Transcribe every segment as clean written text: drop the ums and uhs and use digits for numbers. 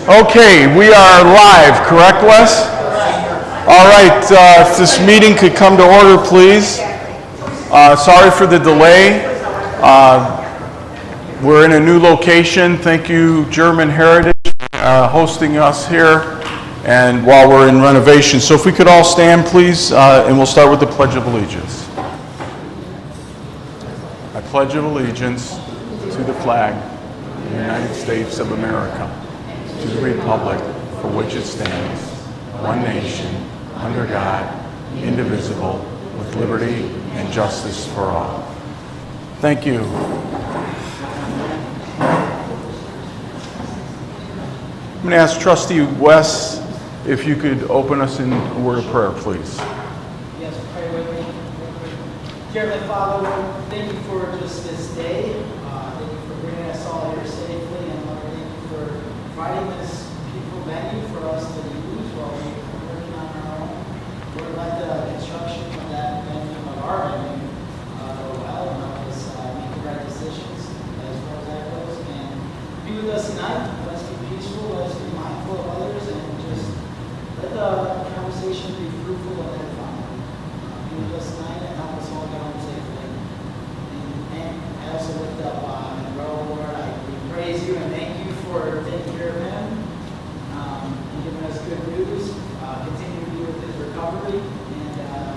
Okay, we are live, correct, Wes? All right, if this meeting could come to order, please. Sorry for the delay. We're in a new location. Thank you, German Heritage, hosting us here, and while we're in renovation. So if we could all stand, please, and we'll start with the Pledge of Allegiance. I pledge allegiance to the flag of the United States of America, to the republic for which it stands, one nation, under God, indivisible, with liberty and justice for all. Thank you. I'm going to ask Trustee Wes if you could open us in a word of prayer, please. Yes, pray with me. Dear Heavenly Father, Lord, thank you for just this day. Thank you for bringing us all here safely, and Lord, thank you for providing this beautiful venue for us to use while we're working on our own. Lord, let the construction of that venue, of our venue, go well, and help us make the right decisions as far as that goes. And be with us tonight. Let's be peaceful. Let's be mindful of others, and just let the conversation be fruitful and edifying. Be with us tonight and help us all get home safely. And I also lift up Monroe, Lord. We praise you and thank you for taking care of him and giving us good news. Continue to be with his recovery, and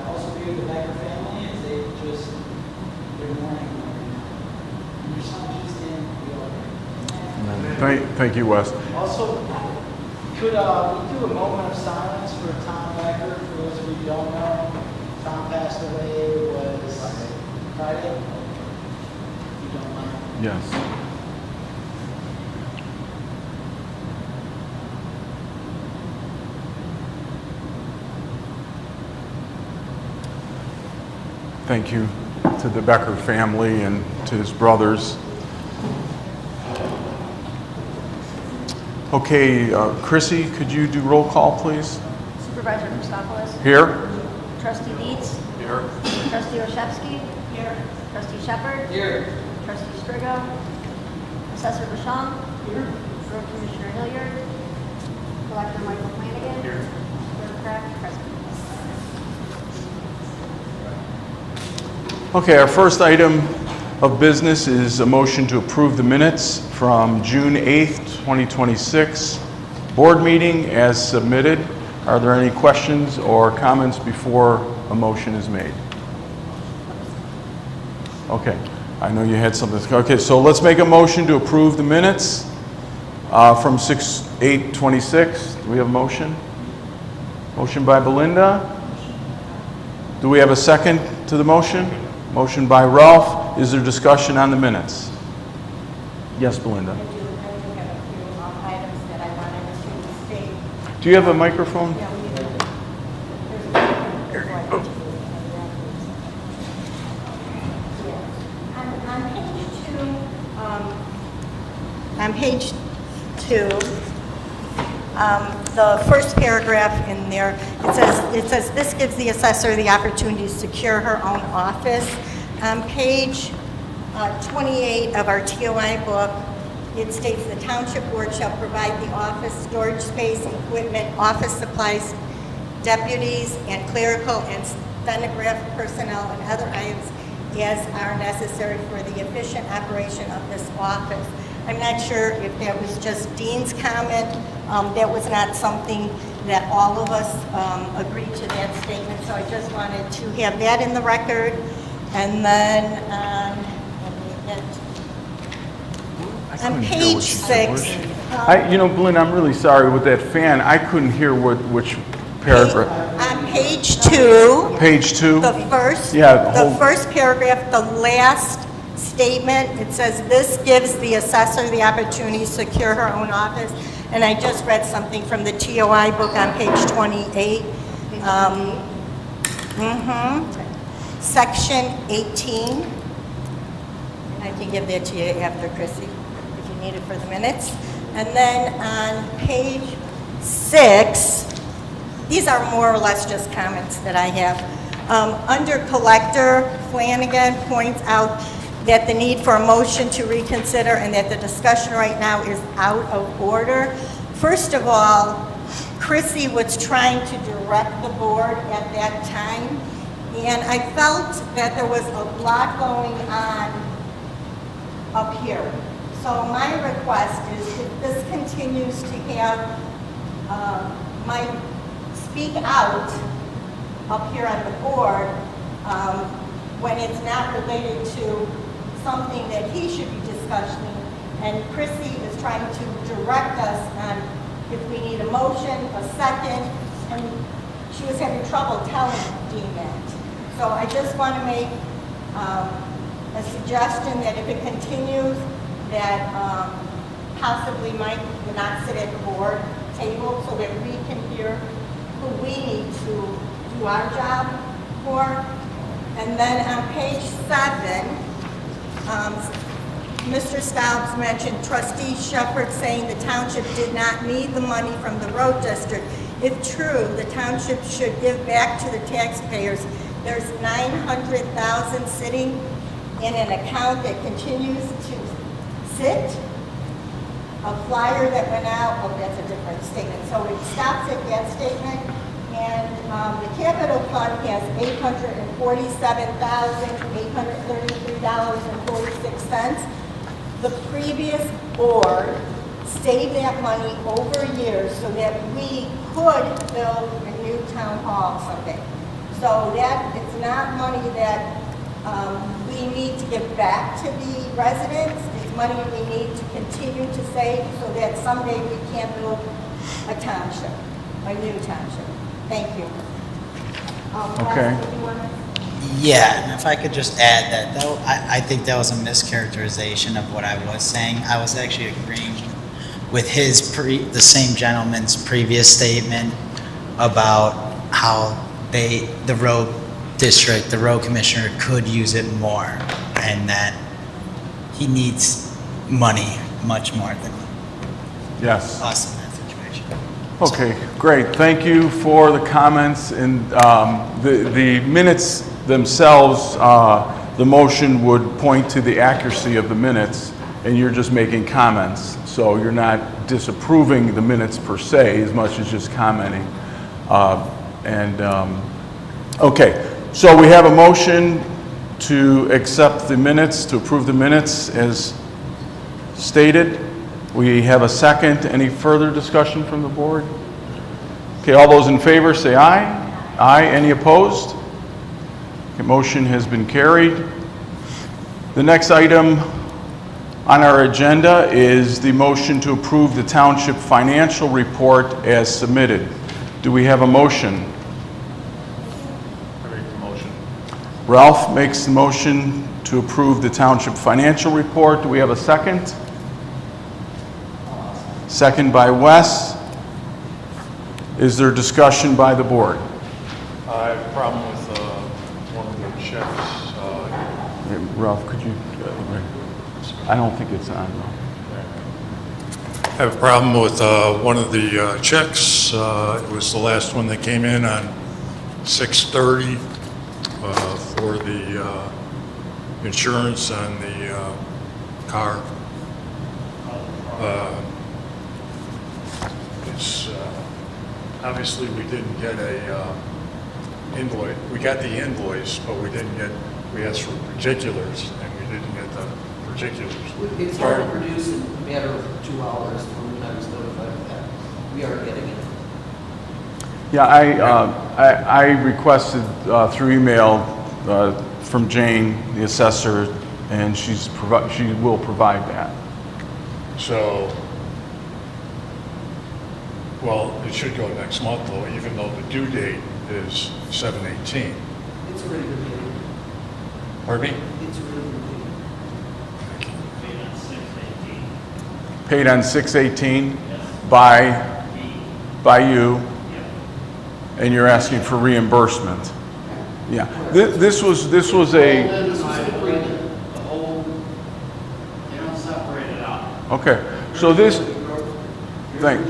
also be with the Becker family as they just, they're mourning right now. In your son Jesus' name, we all pray. Thank you, Wes. Also, could we do a moment of silence for Tom Becker? For those of you who don't know, Tom passed away, was Friday. If you don't mind. Yes. Thank you to the Becker family and to his brothers. Okay, Chrissy, could you do roll call, please? Supervisor Christopoulos. Here. Trustee Dietz. Here. Trustee Olszewski. Here. Trustee Shepard. Here. Trustee Strigo. Assessor Basham. Here. Road Commissioner Hilliard. Collector Michael Flanagan. Here. Clerk Craft, present. Okay, our first item of business is a motion to approve the minutes from June 8th, 2026 board meeting as submitted. Are there any questions or comments before a motion is made? Okay, I know you had something. Okay, so let's make a motion to approve the minutes from 6/8/26. Do we have a motion? Motion by Belinda. Do we have a second to the motion? Motion by Ralph. Is there discussion on the minutes? Yes, Belinda. I do have a few items that I wanted to state. Do you have a microphone? Yeah, we do. On page two, the first paragraph in there, it says this gives the assessor the opportunity to secure her own office. On page 28 of our TOI book, it states the Township Board shall provide the office storage space, equipment, office supplies, deputies, and clerical and stenographic personnel and other items as are necessary for the efficient operation of this office. I'm not sure if that was just Dean's comment. That was not something that all of us agreed to that statement, so I just wanted to have that in the record. And then on page 6. Belinda, I'm really sorry with that fan. I couldn't hear which paragraph. On page 2. Page 2. The first. Yeah, the first paragraph, the last statement, it says this gives the assessor the opportunity to secure her own office. And I just read something from the TOI book on page 28. Section 18. I can give that to you after, Chrissy, if you need it for the minutes. And then on page 6, these are more or less just comments that I have. Under Collector, Flanagan points out that the need for a motion to reconsider and that the discussion right now is out of order. First of all, Chrissy was trying to direct the board at that time, and I felt that there was a lot going on up here. So my request is if this continues to have my speak out up here on the board, when it's not related to something that he should be discussing, and Chrissy is trying to direct us on if we need a motion, a second, and she was having trouble telling Dean that. So I just want to make a suggestion that if it continues, that possibly Mike would not sit at the board table so that we can hear who we need to do our job for. And then on page 7, Mr. Staubs mentioned Trustee Shepherd saying the township did not need the money from the road district. If true, the township should give back to the taxpayers. There's $900,000 sitting in an account that continues to sit. A flyer that went out, oh, that's a different statement. So it stops at that statement. And the capital fund has $847,833.46. The previous board saved that money over years so that we could build a new town hall someday. So that it's not money that we need to give back to the residents. It's money we need to continue to save so that someday we can build a township, a new township. Thank you. Okay. Wes, do you want to- Yeah, and if I could just add I think that was a mischaracterization of what I was saying. I was actually agreeing with the same gentleman's previous statement about how the road district, the road commissioner could use it more, and that he needs money much more than Yes. us in that situation. Okay, great. Thank you for the comments. And the minutes themselves, the motion would point to the accuracy of the minutes, and you're just making comments. So you're not disapproving the minutes per se, as much as just commenting. Okay, so we have a motion to accept the minutes, to approve the minutes as stated. We have a second. Any further discussion from the board? Okay, all those in favor say aye. Aye. Any opposed? Okay, motion has been carried. The next item on our agenda is the motion to approve the township financial report as submitted. Do we have a motion? I make the motion. Ralph makes the motion to approve the township financial report. Do we have a second? Second by Wes. Is there discussion by the board? I have a problem with one of the checks. Hey, Ralph, could you, I don't think it's on though. I have a problem with one of the checks. It was the last one that came in on 6/30 for the insurance on the car. It's obviously we didn't get a invoice. We got the invoice, but we asked for particulars, and we didn't get the particulars. It's hard to produce in a matter of 2 hours from when I was notified of that. We are getting it. Yeah, I requested through email from Jane, the assessor, and she will provide that. So, well, it should go next month though, even though the due date is 7/18. It's already been paid. Pardon me? It's already been paid. Paid on 6/18 by you, and you're asking for reimbursement. Yeah, this was a, This was separated. The whole, they don't separate it out. okay, so this, thank,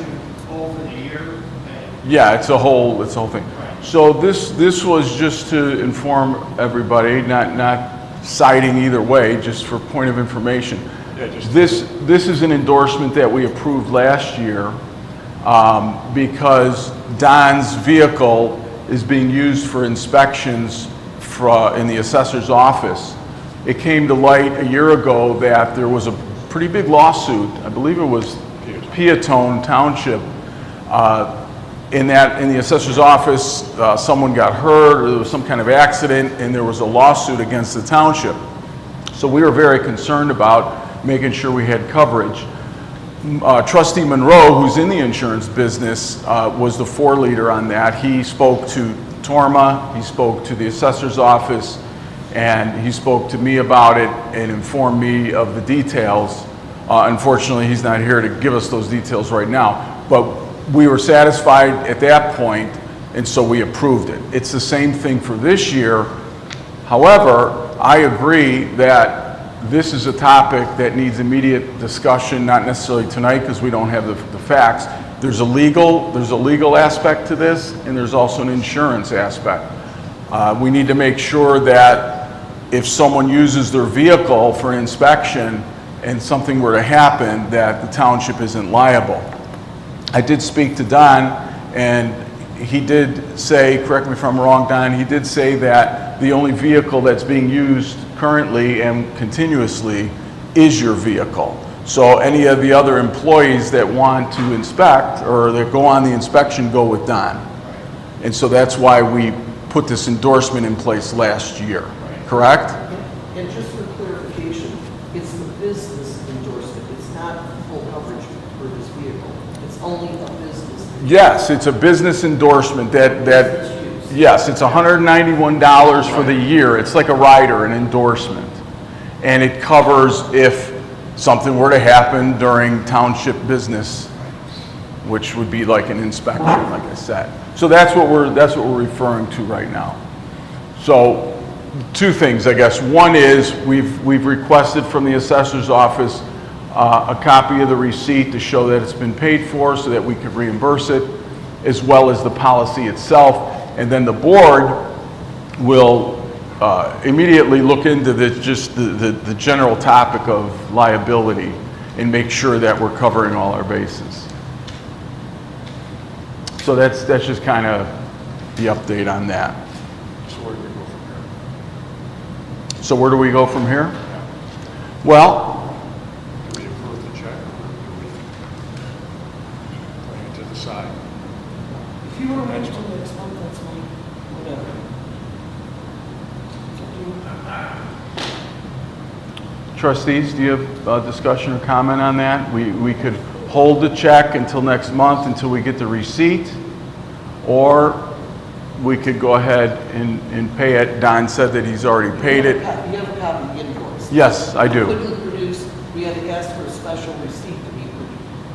Over the year, okay. yeah, it's a whole thing. So this was just to inform everybody, not citing either way, just for point of information. Yeah, just- This is an endorsement that we approved last year, because Don's vehicle is being used for inspections in the assessor's office. It came to light a year ago that there was a pretty big lawsuit, I believe it was Township, in the assessor's office, someone got hurt, or there was some kind of accident, and there was a lawsuit against the township. So we were very concerned about making sure we had coverage. Trustee Monroe, who's in the insurance business, was the foreleader on that. He spoke to Torma, he spoke to the assessor's office, and he spoke to me about it and informed me of the details. Unfortunately, he's not here to give us those details right now, but we were satisfied at that point, and so we approved it. It's the same thing for this year. However, I agree that this is a topic that needs immediate discussion, not necessarily tonight because we don't have the facts. There's a legal aspect to this, and there's also an insurance aspect. We need to make sure that if someone uses their vehicle for inspection and something were to happen, that the township isn't liable. I did speak to Don, and he did say, correct me if I'm wrong, Don, he did say that the only vehicle that's being used currently and continuously is your vehicle. So any of the other employees that want to inspect or that go on the inspection go with Don. And so that's why we put this endorsement in place last year, correct? And just for clarification, it's the business endorsement. It's not full coverage for this vehicle. It's only a business. Yes, it's a business endorsement Business use. yes, it's $191 for the year. It's like a rider, an endorsement. And it covers if something were to happen during township business, which would be like an inspection, like I said. So that's what we're referring to right now. So two things, I guess. One is we've requested from the assessor's office a copy of the receipt to show that it's been paid for so that we could reimburse it, as well as the policy itself. And then the board will immediately look into the general topic of liability and make sure that we're covering all our bases. So that's just kind of the update on that. So where do we go from here? Well, Do we approve the check, or do we bring it to the side? If you want to wait till next month, that's fine, whatever. It's up to you. trustees, do you have a discussion or comment on that? We could hold the check until next month, until we get the receipt, or we could go ahead and pay it. Don said that he's already paid it. You have a copy of the invoice. Yes, I do. Quickly produced, we had to ask for a special receipt to be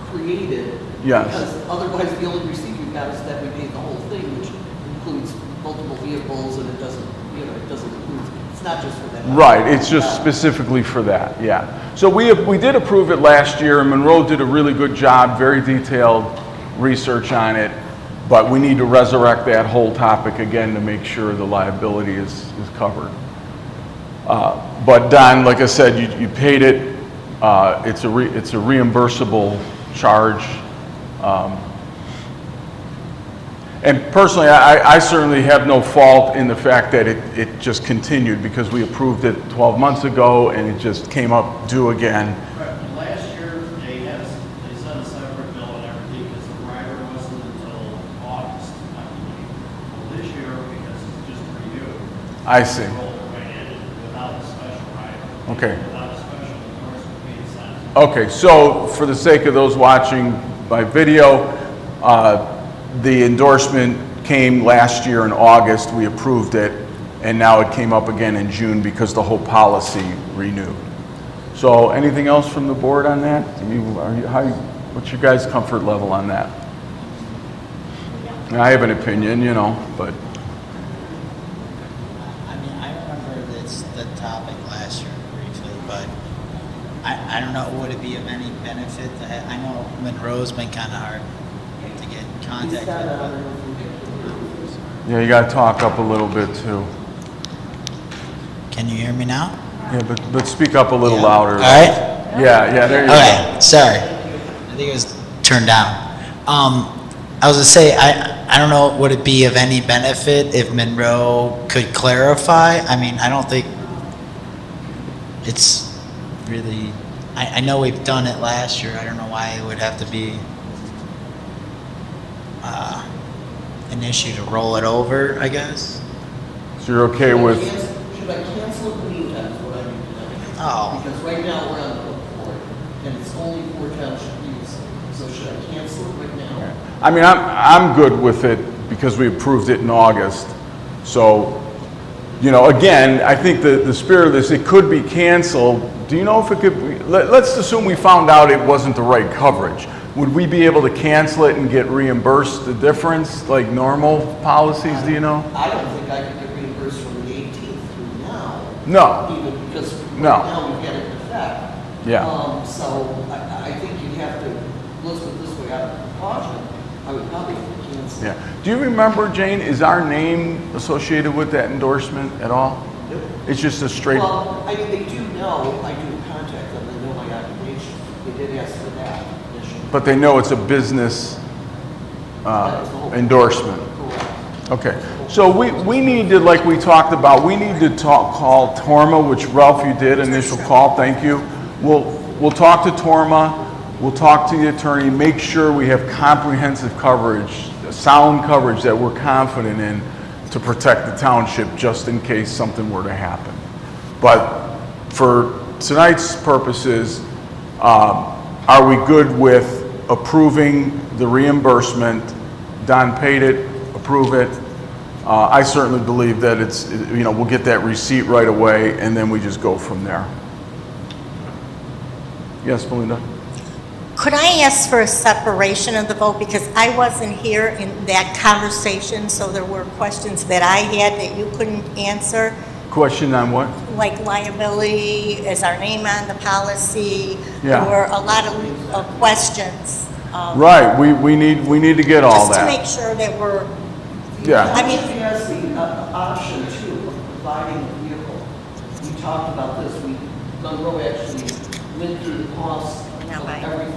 created. Yes. Because otherwise, the only receipt we got is that we paid the whole thing, which includes multiple vehicles, and it doesn't include, it's not just for that. Right, it's just specifically for that, yeah. So we did approve it last year, and Monroe did a really good job, very detailed research on it, but we need to resurrect that whole topic again to make sure the liability is covered. But Don, like I said, you paid it, it's a reimbursable charge. And personally, I certainly have no fault in the fact that it just continued, because we approved it 12 months ago and it just came up due again. Right, last year, they sent a separate bill and everything, because the rider wasn't until August, I believe. Well, this year, because it's just renewed. I see. Rolled right in without a special rider. Okay. Without a special endorsement being sent. Okay, so for the sake of those watching by video, the endorsement came last year in August, we approved it, and now it came up again in June because the whole policy renewed. So anything else from the board on that? What's your guys' comfort level on that? I have an opinion, but I mean, I remember the topic last year briefly, but I don't know, would it be of any benefit? I know Monroe's been kind of hard to get in contact with. yeah, you gotta talk up a little bit too. Can you hear me now? Yeah, but speak up a little louder. All right. Yeah, there you go. Okay, sorry. I think it was turned down. I was gonna say, I don't know, would it be of any benefit if Monroe could clarify? I mean, I don't think it's really, I know we've done it last year, I don't know why it would have to be an issue to roll it over, I guess. So you're okay with, Should I cancel it in the meantime, is what I need to know? Oh, Because right now, we're on the hook for it, and it's only for township use. So should I cancel it right now? I mean, I'm good with it because we approved it in August. So, you know, again, I think the spirit of this, it could be canceled. Do you know if it could be, let's assume we found out it wasn't the right coverage. Would we be able to cancel it and get reimbursed the difference like normal policies, do you know? I don't think I could get reimbursed from the 18th through now. No. Even because right No. now we've got it in effect. Yeah. So I think you'd have to, let's put it this way, out of precaution, I would probably cancel. Yeah. Do you remember, Jane, is our name associated with that endorsement at all? It's just a straight, Well, I mean, they do know, I do contact them, they know my occupation. They did ask for that initially. but they know it's a business That's the whole- endorsement. Correct. Okay, so we need to, like we talked about, we need to call Torma, which Ralph, you did, initial call, thank you. We'll talk to Torma, we'll talk to the attorney, make sure we have comprehensive coverage, sound coverage that we're confident in to protect the township just in case something were to happen. But for tonight's purposes, are we good with approving the reimbursement? Don paid it, approve it. I certainly believe that it's, you know, we'll get that receipt right away and then we just go from there. Yes, Belinda? Could I ask for a separation of the vote, because I wasn't here in that conversation, so there were questions that I had that you couldn't answer, Question on what? like liability, is our name on the policy? Yeah. There were a lot of questions. Right, we need to get all Just to that. make sure that we're, Yeah. I mean- Township has the option too of providing a vehicle. We talked about this, Monroe actually went through the cost Now, of right. everything.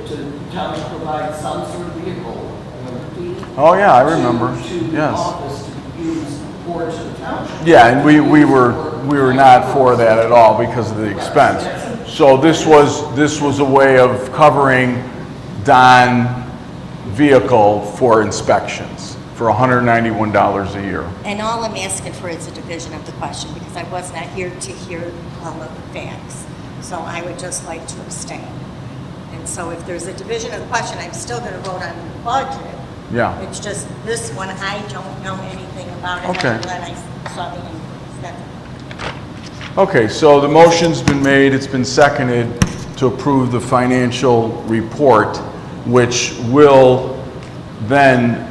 To township provide some sort of vehicle, remember, Pete? Oh, yeah, I remember. To the Yes. office to use or to the township. Yeah, and we were not for that at all because of the expense. So this was a way of covering Don vehicle for inspections for $191 a year. and all I'm asking for is a division of the question, because I was not here to hear all of the facts. So I would just like to abstain. And so if there's a division of the question, I'm still going to vote on the budget. Yeah. It's just this one, I don't know anything about it. Okay. Other than I saw the invoice. Okay, so the motion's been made, it's been seconded to approve the financial report, which will then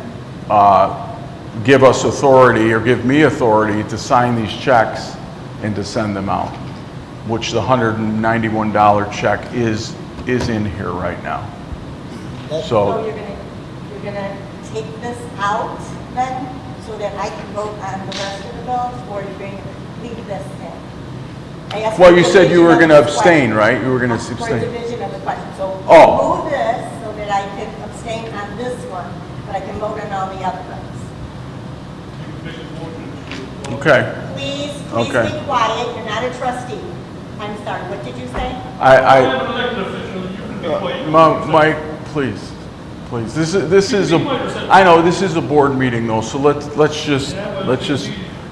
give us authority, or give me authority, to sign these checks and to send them out, which the $191 check is in here right now. So So, you're gonna take this out then, so that I can vote on the rest of the bills, or you're going to leave this in? I asked well, for you said you were division going of to the abstain, question. right? You were going to For abstain. division of the question, so Oh. move this so that I can abstain on this one, but I can vote on all the other ones. Okay. Please Okay. be quiet, you're not a trustee. I'm sorry, what did you say? Mike, please, this is a, I know, this is a board meeting though, so let's just,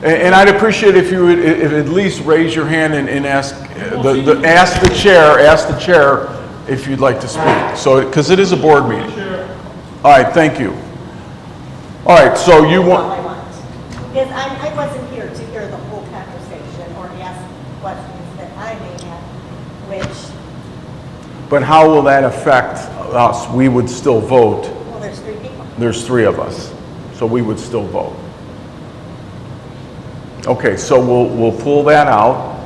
and I'd appreciate if you would, if at least raise your hand and ask, ask the chair if you'd like to speak, so, because it is a board meeting. All right, thank you. All right, so you That's all want, I want. Because I wasn't here to hear the whole conversation or ask questions that I may have, which, but how will that affect us? We would still vote. well, there's three people. There's three of us, so we would still vote. Okay, so we'll pull that out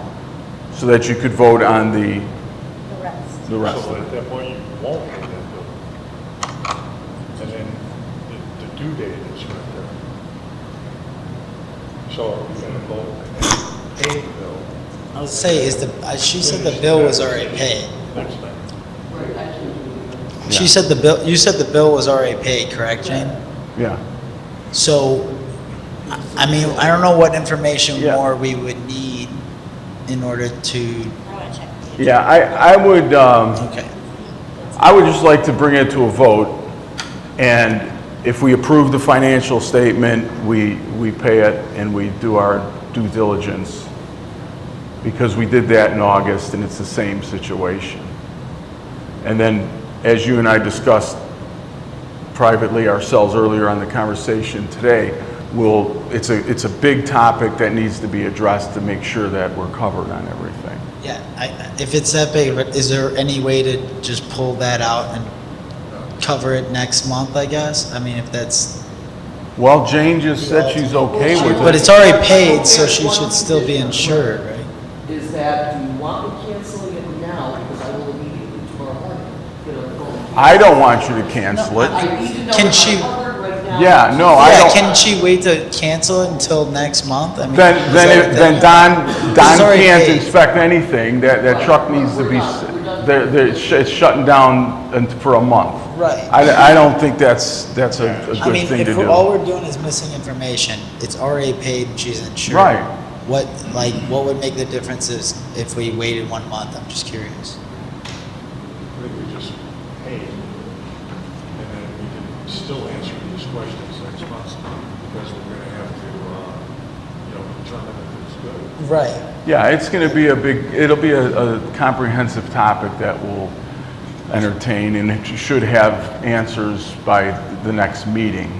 so that you could vote on the rest So of at it. that point, you won't get that bill. And then the due date is right there. So are we going to vote and pay the bill I would say, she said the bill was already paid. next time? Right, I can't do She Yeah. said the bill, you said the bill was already paid, correct, Jane? Yeah. So, I mean, I don't know what information Yeah. more we would need in order to, Yeah, okay. I would just like to bring it to a vote, and if we approve the financial statement, we pay it and we do our due diligence, because we did that in August and it's the same situation. And then, as you and I discussed privately ourselves earlier on the conversation today, it's a big topic that needs to be addressed to make sure that we're covered on everything. Yeah, if it's that big, is there any way to just pull that out and cover it next month, I guess? I mean, if that's, Well, Jane just said she's okay with but it. it's already paid, so she should still be insured, right? Is that, do you want me canceling it now, because I will immediately tomorrow morning get a phone? I don't want you to cancel it. I need to know Can if she- I'm covered right now. Yeah, no, I Yeah, don't. can she wait to cancel it until next month? I mean, Then Don It's already can't paid. inspect anything. That truck needs to be, it's shutting down for a month. Right. I don't think that's a I good mean, thing to if all do. we're doing is missing information, it's already paid and she's insured. Right. What would make the difference is if we waited 1 month? I'm just curious. I think we just pay, and then we can still answer these questions next month, because we're going to have to, determine if it's good. Right. Yeah, it's going to be it'll be a comprehensive topic that we'll entertain, and it should have answers by the next meeting.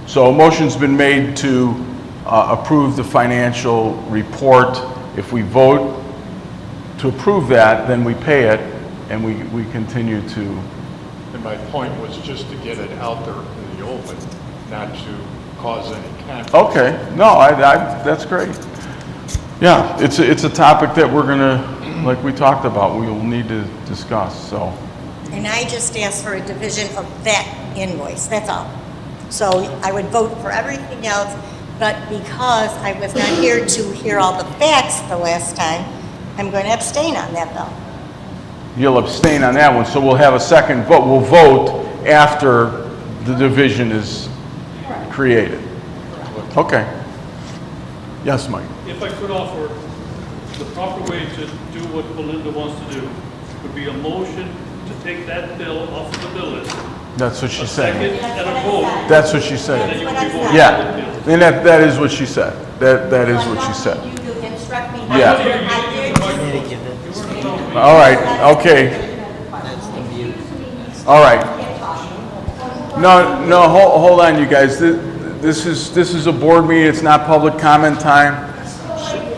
So a motion's been made to approve the financial report. If we vote to approve that, then we pay it, and we continue to. And my point was just to get it out there in the open, not to cause any conflict. Okay, no, that's great. Yeah, it's a topic that we're gonna, like we talked about, we will need to discuss, so. And I just asked for a division of that invoice, that's all. So I would vote for everything else, but because I was not here to hear all the facts the last time, I'm going to abstain on that bill. You'll abstain on that one, so we'll have a second vote. We'll vote after the division is created. Okay. Yes, Mike? If I could offer, the proper way to do what Belinda wants to do would be a motion to take that bill off of the bill list. That's what she A said. second and a vote. That's what she And then said. you would be voting Yeah, on the bill. and that is what she said. That is what she said. You to instruct me. Yeah. I did. We need to give it. All right, okay. All right. No, hold on, you guys. This is a board meeting, it's not public comment time.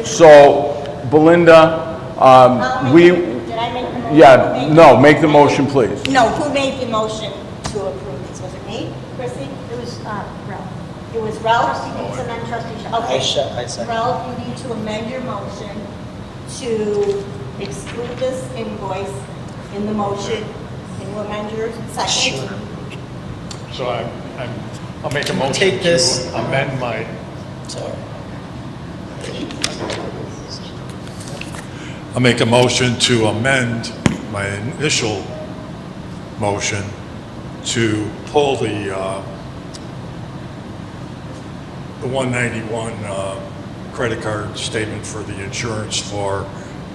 So, Belinda, Did I make the motion? yeah, no, make the motion, please. No, who made the motion to approve this? Was it me, Chrissy? It was Ralph. It was Ralph? Trustee Gates and then trustee Shaw. Okay. I second. Ralph, you need to amend your motion to exclude this invoice in the motion. Can you amend your second? Sure. So I'll make a motion Take this. to amend my, Sorry. I'll make a motion to amend my initial motion to pull the 191 credit card statement for the insurance for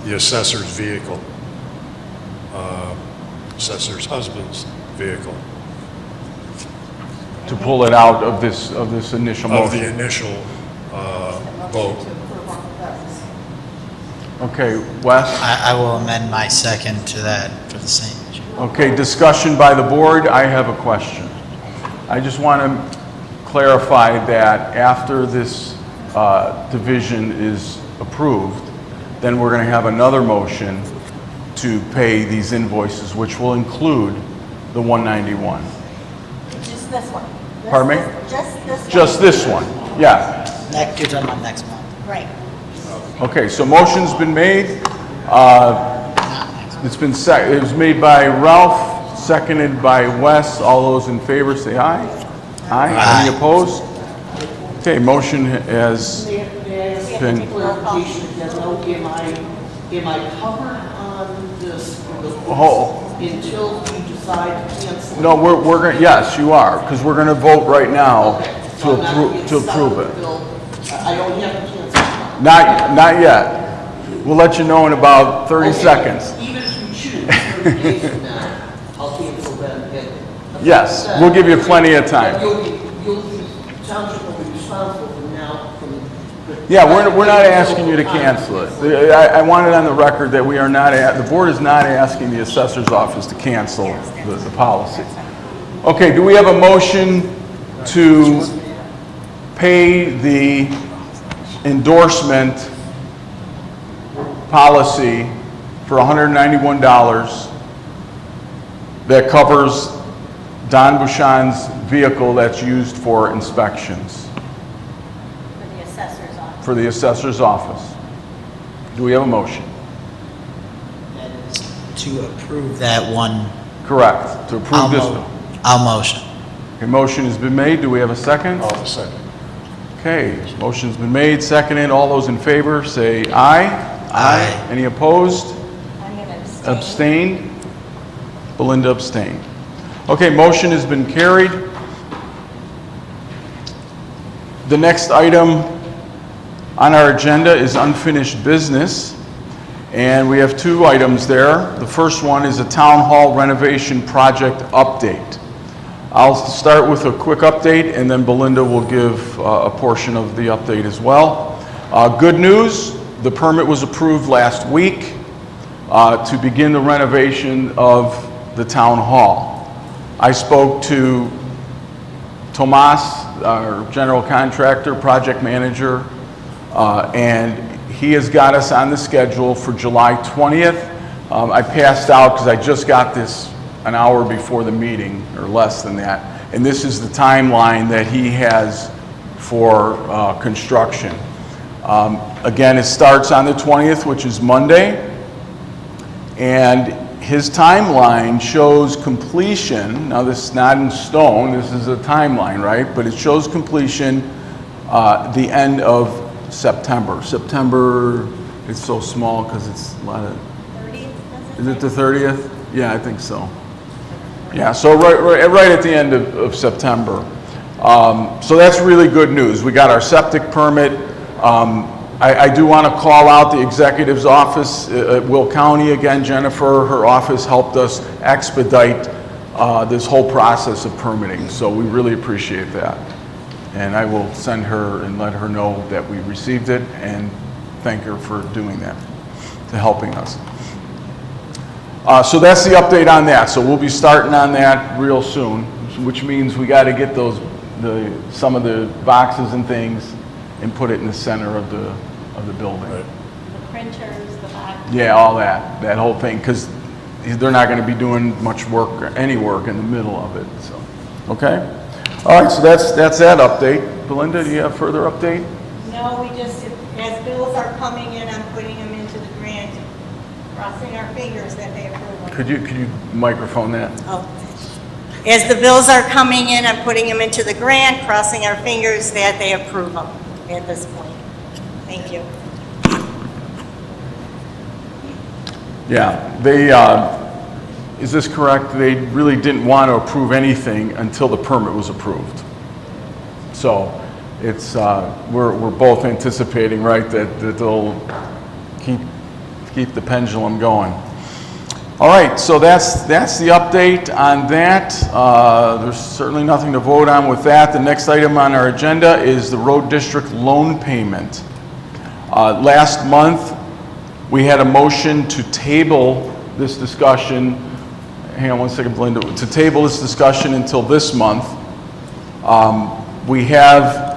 the assessor's vehicle, assessor's husband's vehicle, To pull it out of this initial of the motion. initial vote. Okay, Wes? I will amend my second to that for the same issue. Okay, discussion by the board. I have a question. I just want to clarify that after this division is approved, then we're going to have another motion to pay these invoices, which will include the 191. Just this one. Pardon me? Just this one. Just this one, yeah. You're talking about next month. Right. Okay, so motion's been made. It was made by Ralph, seconded by Wes. All those in favor say aye. Aye. Any opposed? Okay, motion has May I ask been, a clarification again, though, am I covered on this oh, until you just decide to cancel it. No, we're going, yes, you are, because we're going to vote right now Okay, to so I'm not approve, gonna to approve stop the it. bill. I don't have to cancel it. Not yet. We'll let you know in about 30 Okay, seconds. Even if you choose 30 days from now, I'll cancel them again. Yes, we'll give you plenty of time. But Township will be responsible from now, from the... Yeah, we're not asking you to cancel it. I want it on the record that we are not, the board is not asking the assessor's office to cancel the policy. Okay, do we have a motion to pay the endorsement policy for $191 that covers Don Bouchon's vehicle that's used for inspections For the assessor's office. for the assessor's office? Do we have a motion? That is to approve that one. Correct, to approve this. I'll motion. Okay, motion has been made. Do we have a second? I'll second. Okay, motion's been made, seconded. All those in favor say aye. Aye. Any opposed? I'm going to abstain. Abstained? Belinda abstained. Okay, motion has been carried. The next item on our agenda is unfinished business, and we have two items there. The first one is a town hall renovation project update. I'll start with a quick update, and then Belinda will give a portion of the update as well. Good news, the permit was approved last week to begin the renovation of the town hall. I spoke to Tomas, our general contractor, project manager, and he has got us on the schedule for July 20th. I passed out because I just got this an hour before the meeting, or less than that, and this is the timeline that he has for construction. Again, it starts on the 20th, which is Monday, and his timeline shows completion. Now, this is not in stone, this is a timeline, right? But it shows completion the end of September. September, it's so small because it's a lot of... 30th, Is it the 30th? Yeah, I think so. Yeah, so right at the end of September. So that's really good news. We got our septic permit. I do want to call out the executive's office at Will County again. Jennifer, her office helped us expedite this whole process of permitting, so we really appreciate that. And I will send her and let her know that we received it and thank her for doing that, to helping us. So that's the update on that. So we'll be starting on that real soon, which means we got to get some of the boxes and things and put it in the center of the building. The printers, the box. Yeah, all that whole thing, because they're not going to be doing much work, or any work in the middle of it. So, okay. All right. So that's that update. Belinda, do you have further update? No, we just, as bills are coming in, I'm putting them into the grant, crossing our fingers that they approve them. Could you microphone that? Oh. As the bills are coming in, I'm putting them into the grant, crossing our fingers that they approve them at this point. Thank you. Yeah, they, is this correct? They really didn't want to approve anything until the permit was approved. So it's, we're both anticipating, right, that they'll keep the pendulum going. All right, so that's the update on that. There's certainly nothing to vote on with that. The next item on our agenda is the road district loan payment. Last month, we had a motion to table this discussion. Hang on one second, Belinda. To table this discussion until this month. We have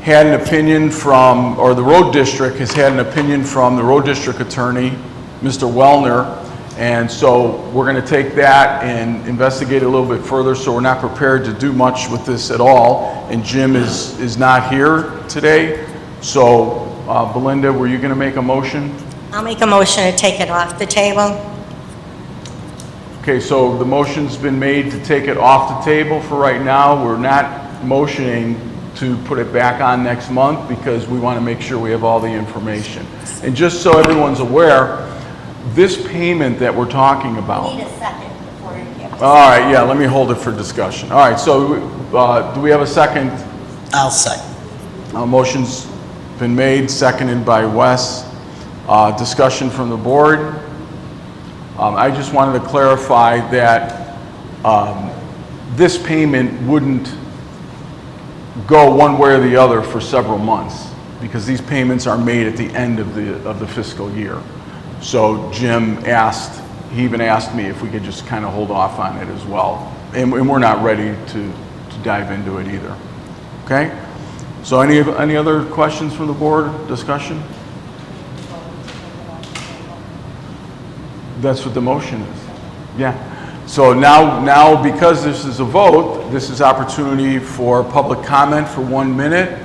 had an opinion from, or the road district has had an opinion from the road district attorney, Mr. Wellner. And so we're going to take that and investigate it a little bit further, so we're not prepared to do much with this at all. And Jim is not here today. So Belinda, were you going to make a motion? I'll make a motion to take it off the table. Okay, so the motion's been made to take it off the table for right now. We're not motioning to put it back on next month because we want to make sure we have all the information. And just so everyone's aware, this payment that we're talking We about, need a second before you give. All right, yeah, let me hold it for discussion. All right, so do we have a second? I'll second. Motion's been made, seconded by Wes. Discussion from the board. I just wanted to clarify that this payment wouldn't go one way or the other for several months, because these payments are made at the end of the fiscal year. So Jim asked, he even asked me if we could just kind of hold off on it as well. And we're not ready to dive into it either. Okay? So any other questions from the board, discussion? That's what the motion is. Yeah. So now because this is a vote, this is opportunity for public comment for 1 minute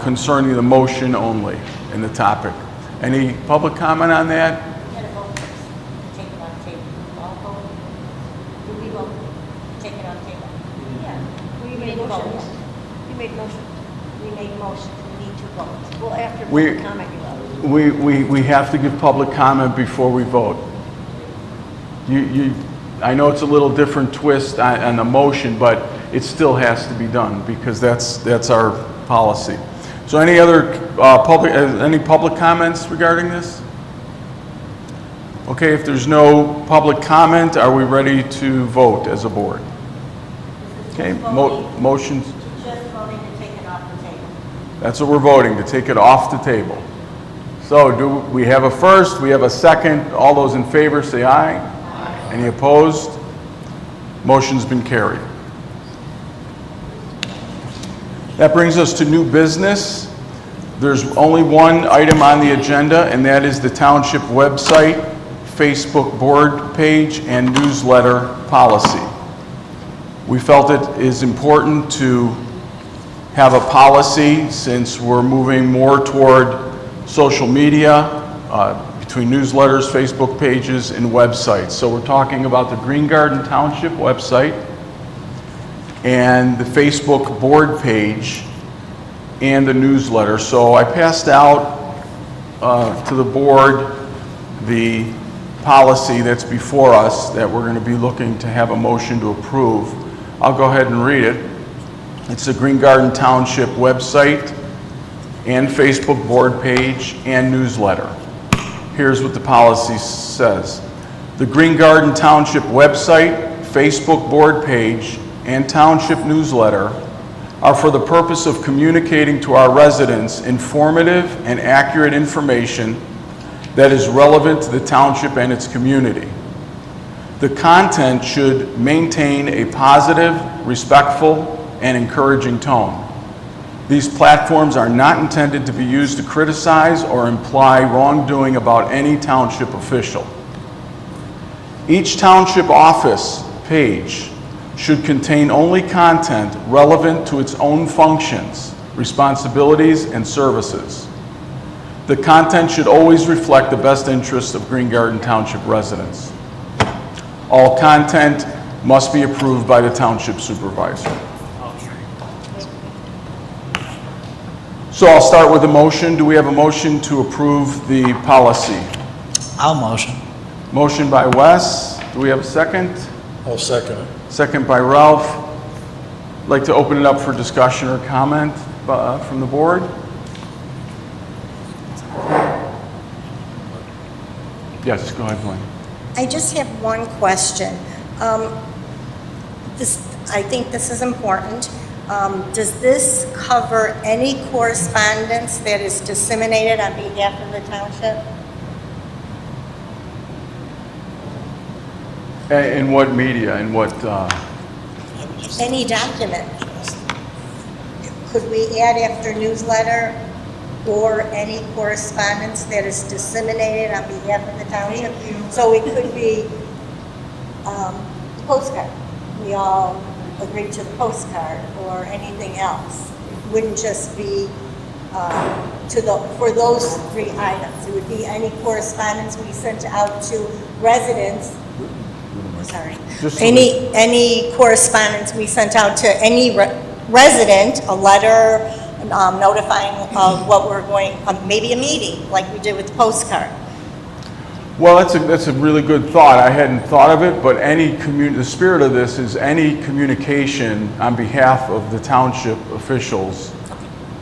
concerning the motion only and the topic. Any public comment on that? We gotta vote first, take it on table. All vote. Do we vote? Take it on table? Yeah. We made motion. You made motion. We made motion. We need to vote. Well, after public comment, you vote. We have to give public comment before we vote. I know it's a little different twist on the motion, but it still has to be done because that's our policy. So any other any public comments regarding this? Okay, if there's no public comment, are we ready to vote as a board? Okay, motions. Just voting to take it off the table. That's what we're voting, to take it off the table. So do we have a first? We have a second. All those in favor say aye. Aye. Any opposed? Motion's been carried. That brings us to new business. There's only one item on the agenda, and that is the Township website, Facebook board page, and newsletter policy. We felt it is important to have a policy since we're moving more toward social media, between newsletters, Facebook pages, and websites. So we're talking about the Green Garden Township website and the Facebook board page and the newsletter. So I passed out to the board the policy that's before us that we're going to be looking to have a motion to approve. I'll go ahead and read it. It's the Green Garden Township website and Facebook board page and newsletter. Here's what the policy says. The Green Garden Township website, Facebook board page, and township newsletter are for the purpose of communicating to our residents informative and accurate information that is relevant to the township and its community. The content should maintain a positive, respectful, and encouraging tone. These platforms are not intended to be used to criticize or imply wrongdoing about any township official. Each township office page should contain only content relevant to its own functions, responsibilities, and services. The content should always reflect the best interests of Green Garden Township residents. All content must be approved by the township supervisor. So I'll start with a motion. Do we have a motion to approve the policy? I'll motion. Motion by Wes. Do we have a second? I'll second it. Second by Ralph. I'd like to open it up for discussion or comment from the board. Yes, go ahead, Blaine. I just have one question. I think this is important. Does this cover any correspondence that is disseminated on behalf of the township? In what media? In what? Any document? Could we add after newsletter or any correspondence that is disseminated on behalf of the township? So it could be postcard. We all agreed to the postcard or anything else. It wouldn't just be for those three items. It would be any correspondence we sent out to residents. Sorry. Any correspondence we sent out to any resident, a letter notifying of what we're going, maybe a meeting like we did with the postcard. Well, that's a really good thought. I hadn't thought of it, but the spirit of this is any communication on behalf of the township officials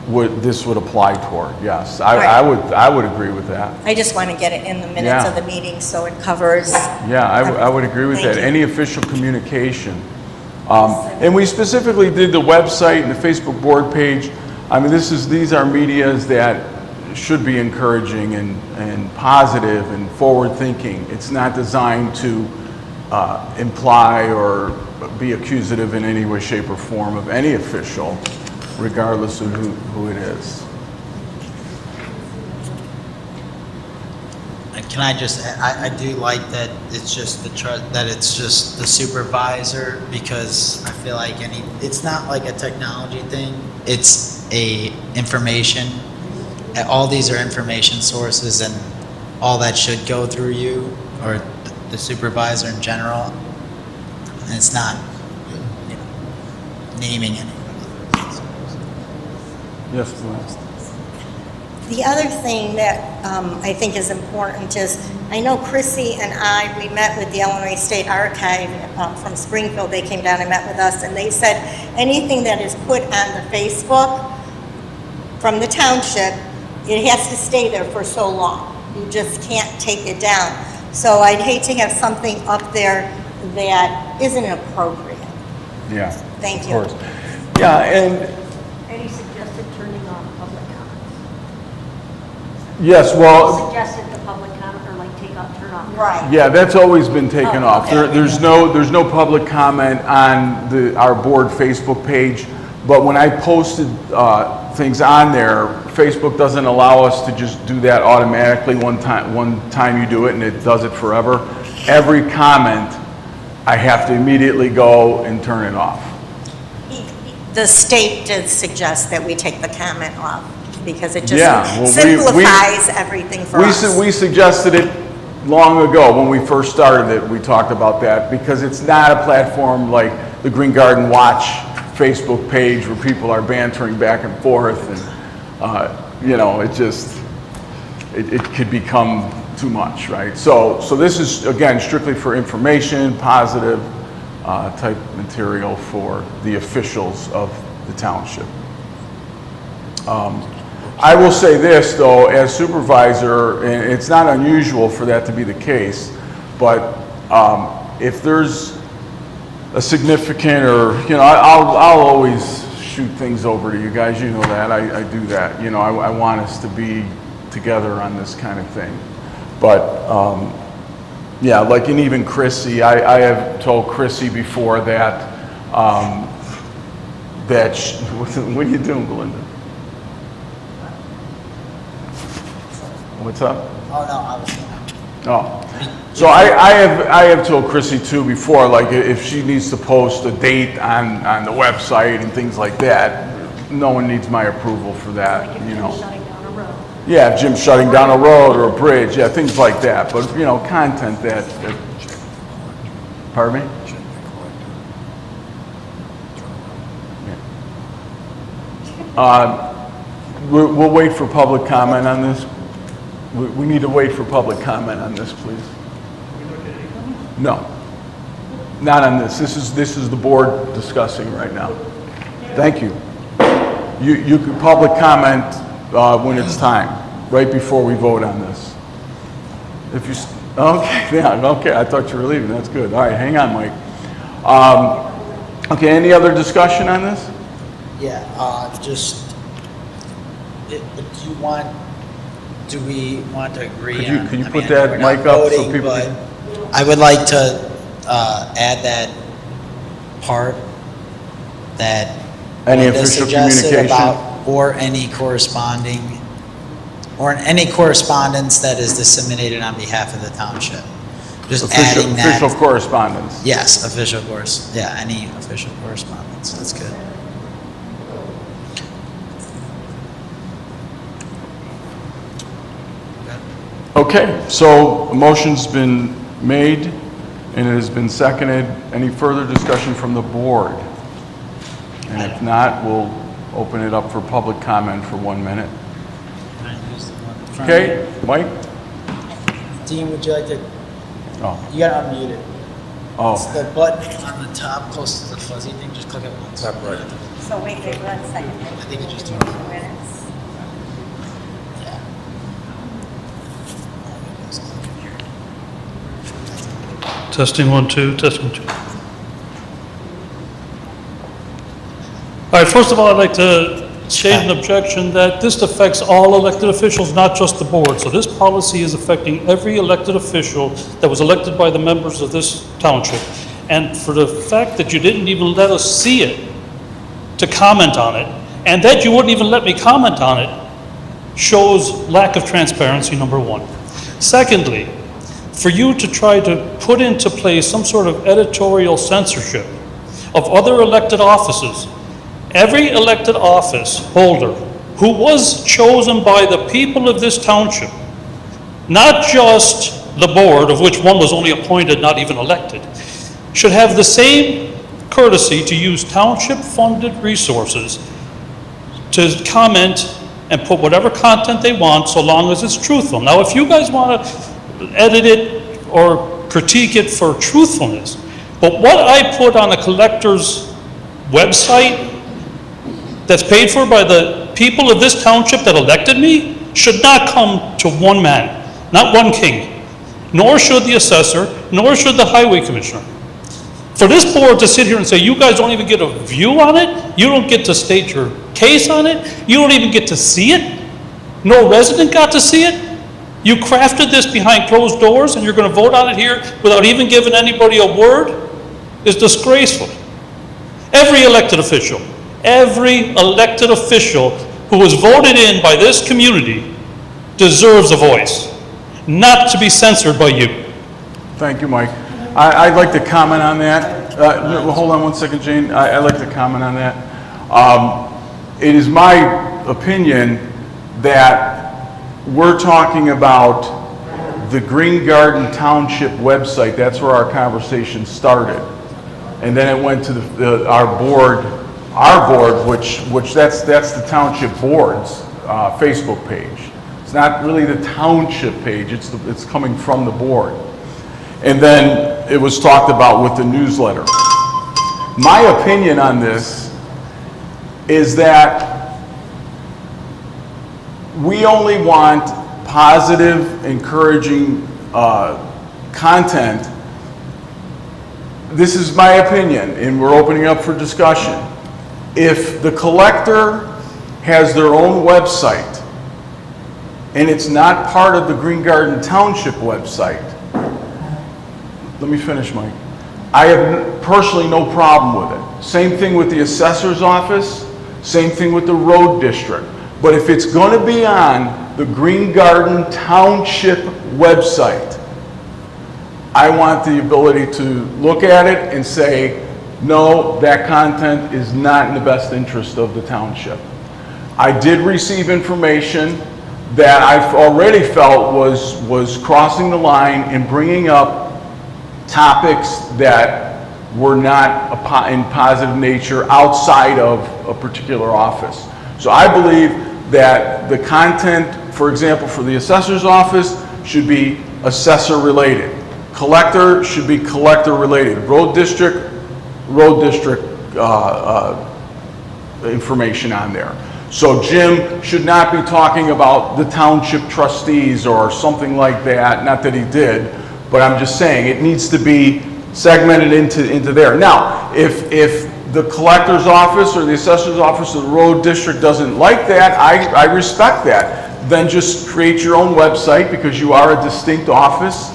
this would apply toward, yes. I would agree with that. I just want to get it in the minutes Yeah. of the meeting so it covers. Yeah, I would agree with Thank that. you. Any official communication. And we specifically did the website and the Facebook board page. I mean, these are medias that should be encouraging and positive and forward-thinking. It's not designed to imply or be accusative in any way, shape, or form of any official, regardless of who it is. Can I just, I do like that it's just that it's just the supervisor, because I feel like it's not like a technology thing, it's a information. All these are information sources, and all that should go through you or the supervisor in general. And it's not, naming anyone. Yes, please. The other thing that I think is important is, I know Chrissy and we met with the Illinois State Archive from Springfield. They came down and met with us, and they said anything that is put on the Facebook from the township, it has to stay there for so long. You just can't take it down. So I'd hate to have something up there that isn't appropriate. Yeah. Thank you. Of course. Yeah, and Eddie suggested turning on public comments. yes, well, Suggested the public comment, or like turn off. Right. yeah, that's always been taken Oh, off. okay. There's no public comment on our board Facebook page, but when I posted things on there, Facebook doesn't allow us to just do that automatically one time you do it and it does it forever. Every comment, I have to immediately go and turn it off. The state did suggest that we take the comment off because it just Yeah, well, simplifies everything for us. We suggested it long ago when we first started it. We talked about that because it's not a platform like the Green Garden Watch Facebook page where people are bantering back and forth, and it could become too much, right? So this is again strictly for information, positive type material for the officials of the township. I will say this though, as supervisor, and it's not unusual for that to be the case, but if there's a significant I'll always shoot things over to you guys, you know that, I do that, I want us to be together on this kind of thing. But yeah, like, and even Chrissy, I have told Chrissy before that, what are you doing, Belinda? What's up? Oh, no, I was. Oh, so I have told Chrissy too before, like if she needs to post a date on the website and things like that, no one needs my approval for that, Shutting down a road. Yeah, if Jim's shutting down a road or a bridge, yeah, things like that. But content that pardon me? We'll wait for public comment on this. We need to wait for public comment on this, please. No, not on this. This is the board discussing right now. Thank you. You can public comment when it's time, right before we vote on this. If you okay, yeah, okay. I thought you were leaving. That's good. All right, hang on, Mike. Okay, any other discussion on this? Yeah, do we want to agree on? Can you I put mean, that we're not mic up so voting, people but can- I would like to add that part that Any Linda official suggested communication? about, or any correspondence that is disseminated on behalf of the township. Just adding that. Official correspondence. Yes, official course. Yeah, any official correspondence. That's good. Okay, so a motion's been made and it has been seconded. Any further discussion from the board? And if not, we'll open it up for public comment for 1 minute. Can I use the one in front of me? Okay, Mike? Dean, would you like to, Oh, you gotta unmute it. It's oh, the button on the top, close to the fuzzy thing, just click it once. Top right. So wait 1 second. I think it just turned on. Minutes. Yeah. Testing 1, 2, testing 2. All right, first of all, I'd like to state an objection that this affects all elected officials, not just the board. So this policy is affecting every elected official that was elected by the members of this township. And for the fact that you didn't even let us see it to comment on it, and that you wouldn't even let me comment on it, shows lack of transparency, number one. Secondly, for you to try to put into place some sort of editorial censorship of other elected offices, every elected office holder who was chosen by the people of this township, not just the board, of which one was only appointed, not even elected, should have the same courtesy to use township-funded resources to comment and put whatever content they want, so long as it's truthful. Now, if you guys want to edit it or critique it for truthfulness, but what I put on a collector's website that's paid for by the people of this township that elected me should not come to one man, not one king, nor should the assessor, nor should the highway commissioner. For this board to sit here and say, you guys don't even get a view on it, you don't get to state your case on it, you don't even get to see it, no resident got to see it, you crafted this behind closed doors and you're going to vote on it here without even giving anybody a word, is disgraceful. Every elected official who was voted in by this community deserves a voice, not to be censored by you. thank you, Mike. I'd like to comment on that. No, hold on 1 second, Jane. I'd like to comment on that. It is my opinion that we're talking about the Green Garden Township website. That's where our conversation started. And then it went to our board, which that's the township board's Facebook page. It's not really the township page, it's coming from the board. And then it was talked about with the newsletter. My opinion on this is that we only want positive, encouraging content. This is my opinion, and we're opening up for discussion. If the collector has their own website, and it's not part of the Green Garden Township website, let me finish, Mike. I have personally no problem with it. Same thing with the assessor's office, same thing with the road district. But if it's going to be on the Green Garden Township website, I want the ability to look at it and say, no, that content is not in the best interest of the township. I did receive information that I've already felt was crossing the line and bringing up topics that were not in positive nature outside of a particular office. So I believe that the content, for example, for the assessor's office should be assessor related. Collector should be collector related. Road district information on there. So Jim should not be talking about the township trustees or something like that. Not that he did, but I'm just saying it needs to be segmented into there. Now, if the collector's office or the assessor's office or the road district doesn't like that, I respect that. Then just create your own website because you are a distinct office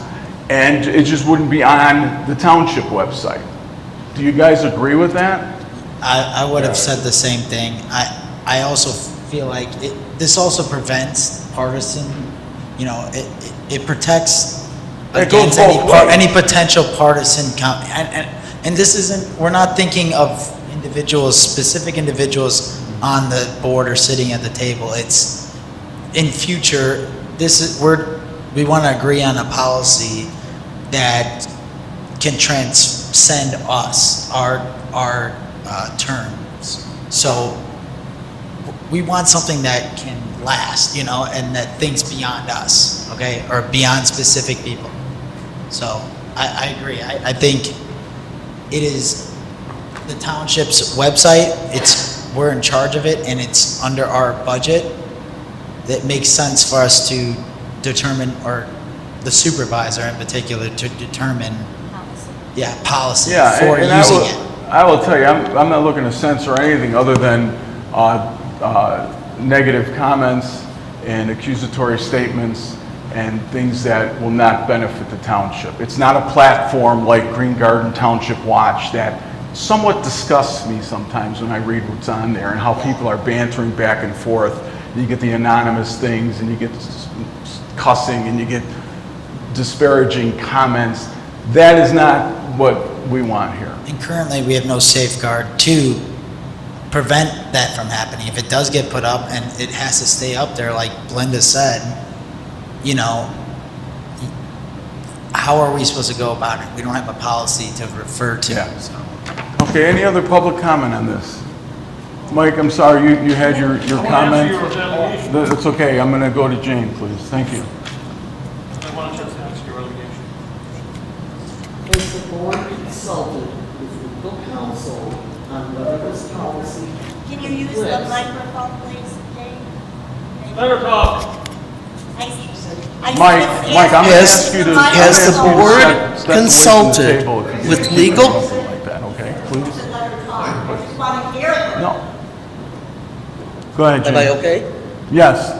and it just wouldn't be on the township website. Do you guys agree with that? I would have said the same thing. I also feel like this also prevents partisan, it protects It goes against both ways. any potential partisan and this isn't, we're not thinking of specific individuals on the board or sitting at the table. It's in future, we want to agree on a policy that can transcend us, our terms. So we want something that can last, you know, and that things beyond us, okay, or beyond specific people. So I agree. I think it is the township's website. We're in charge of it, and it's under our budget. That makes sense for us to determine, or the supervisor in particular, to determine, policy Yeah, for and using it. I will tell you, I'm not looking to censor anything other than negative comments and accusatory statements and things that will not benefit the township. It's not a platform like Green Garden Township Watch that somewhat disgusts me sometimes when I read what's on there and how people are bantering back and forth. You get the anonymous things and you get cussing and you get disparaging comments. That is not what we want here. And currently, we have no safeguard to prevent that from happening. If it does get put up and it has to stay up there, like Belinda said, you know, how are we supposed to go about it? We don't have a policy to refer to. Yeah. So. Okay, any other public comment on this? Mike, I'm sorry, you had your comment? That's okay, I'm gonna go to Jane, please, thank you. I want to ask your relegation. Has the board consulted with legal counsel on whether this policy? Can you use the microphone, please, Jane? Let her talk. Mike, I'm gonna ask you to. Has the board step away from the consulted table if you with can do legal- something like that, okay, please? Want to hear it? No. Go ahead, Am I Jane. okay? Yes,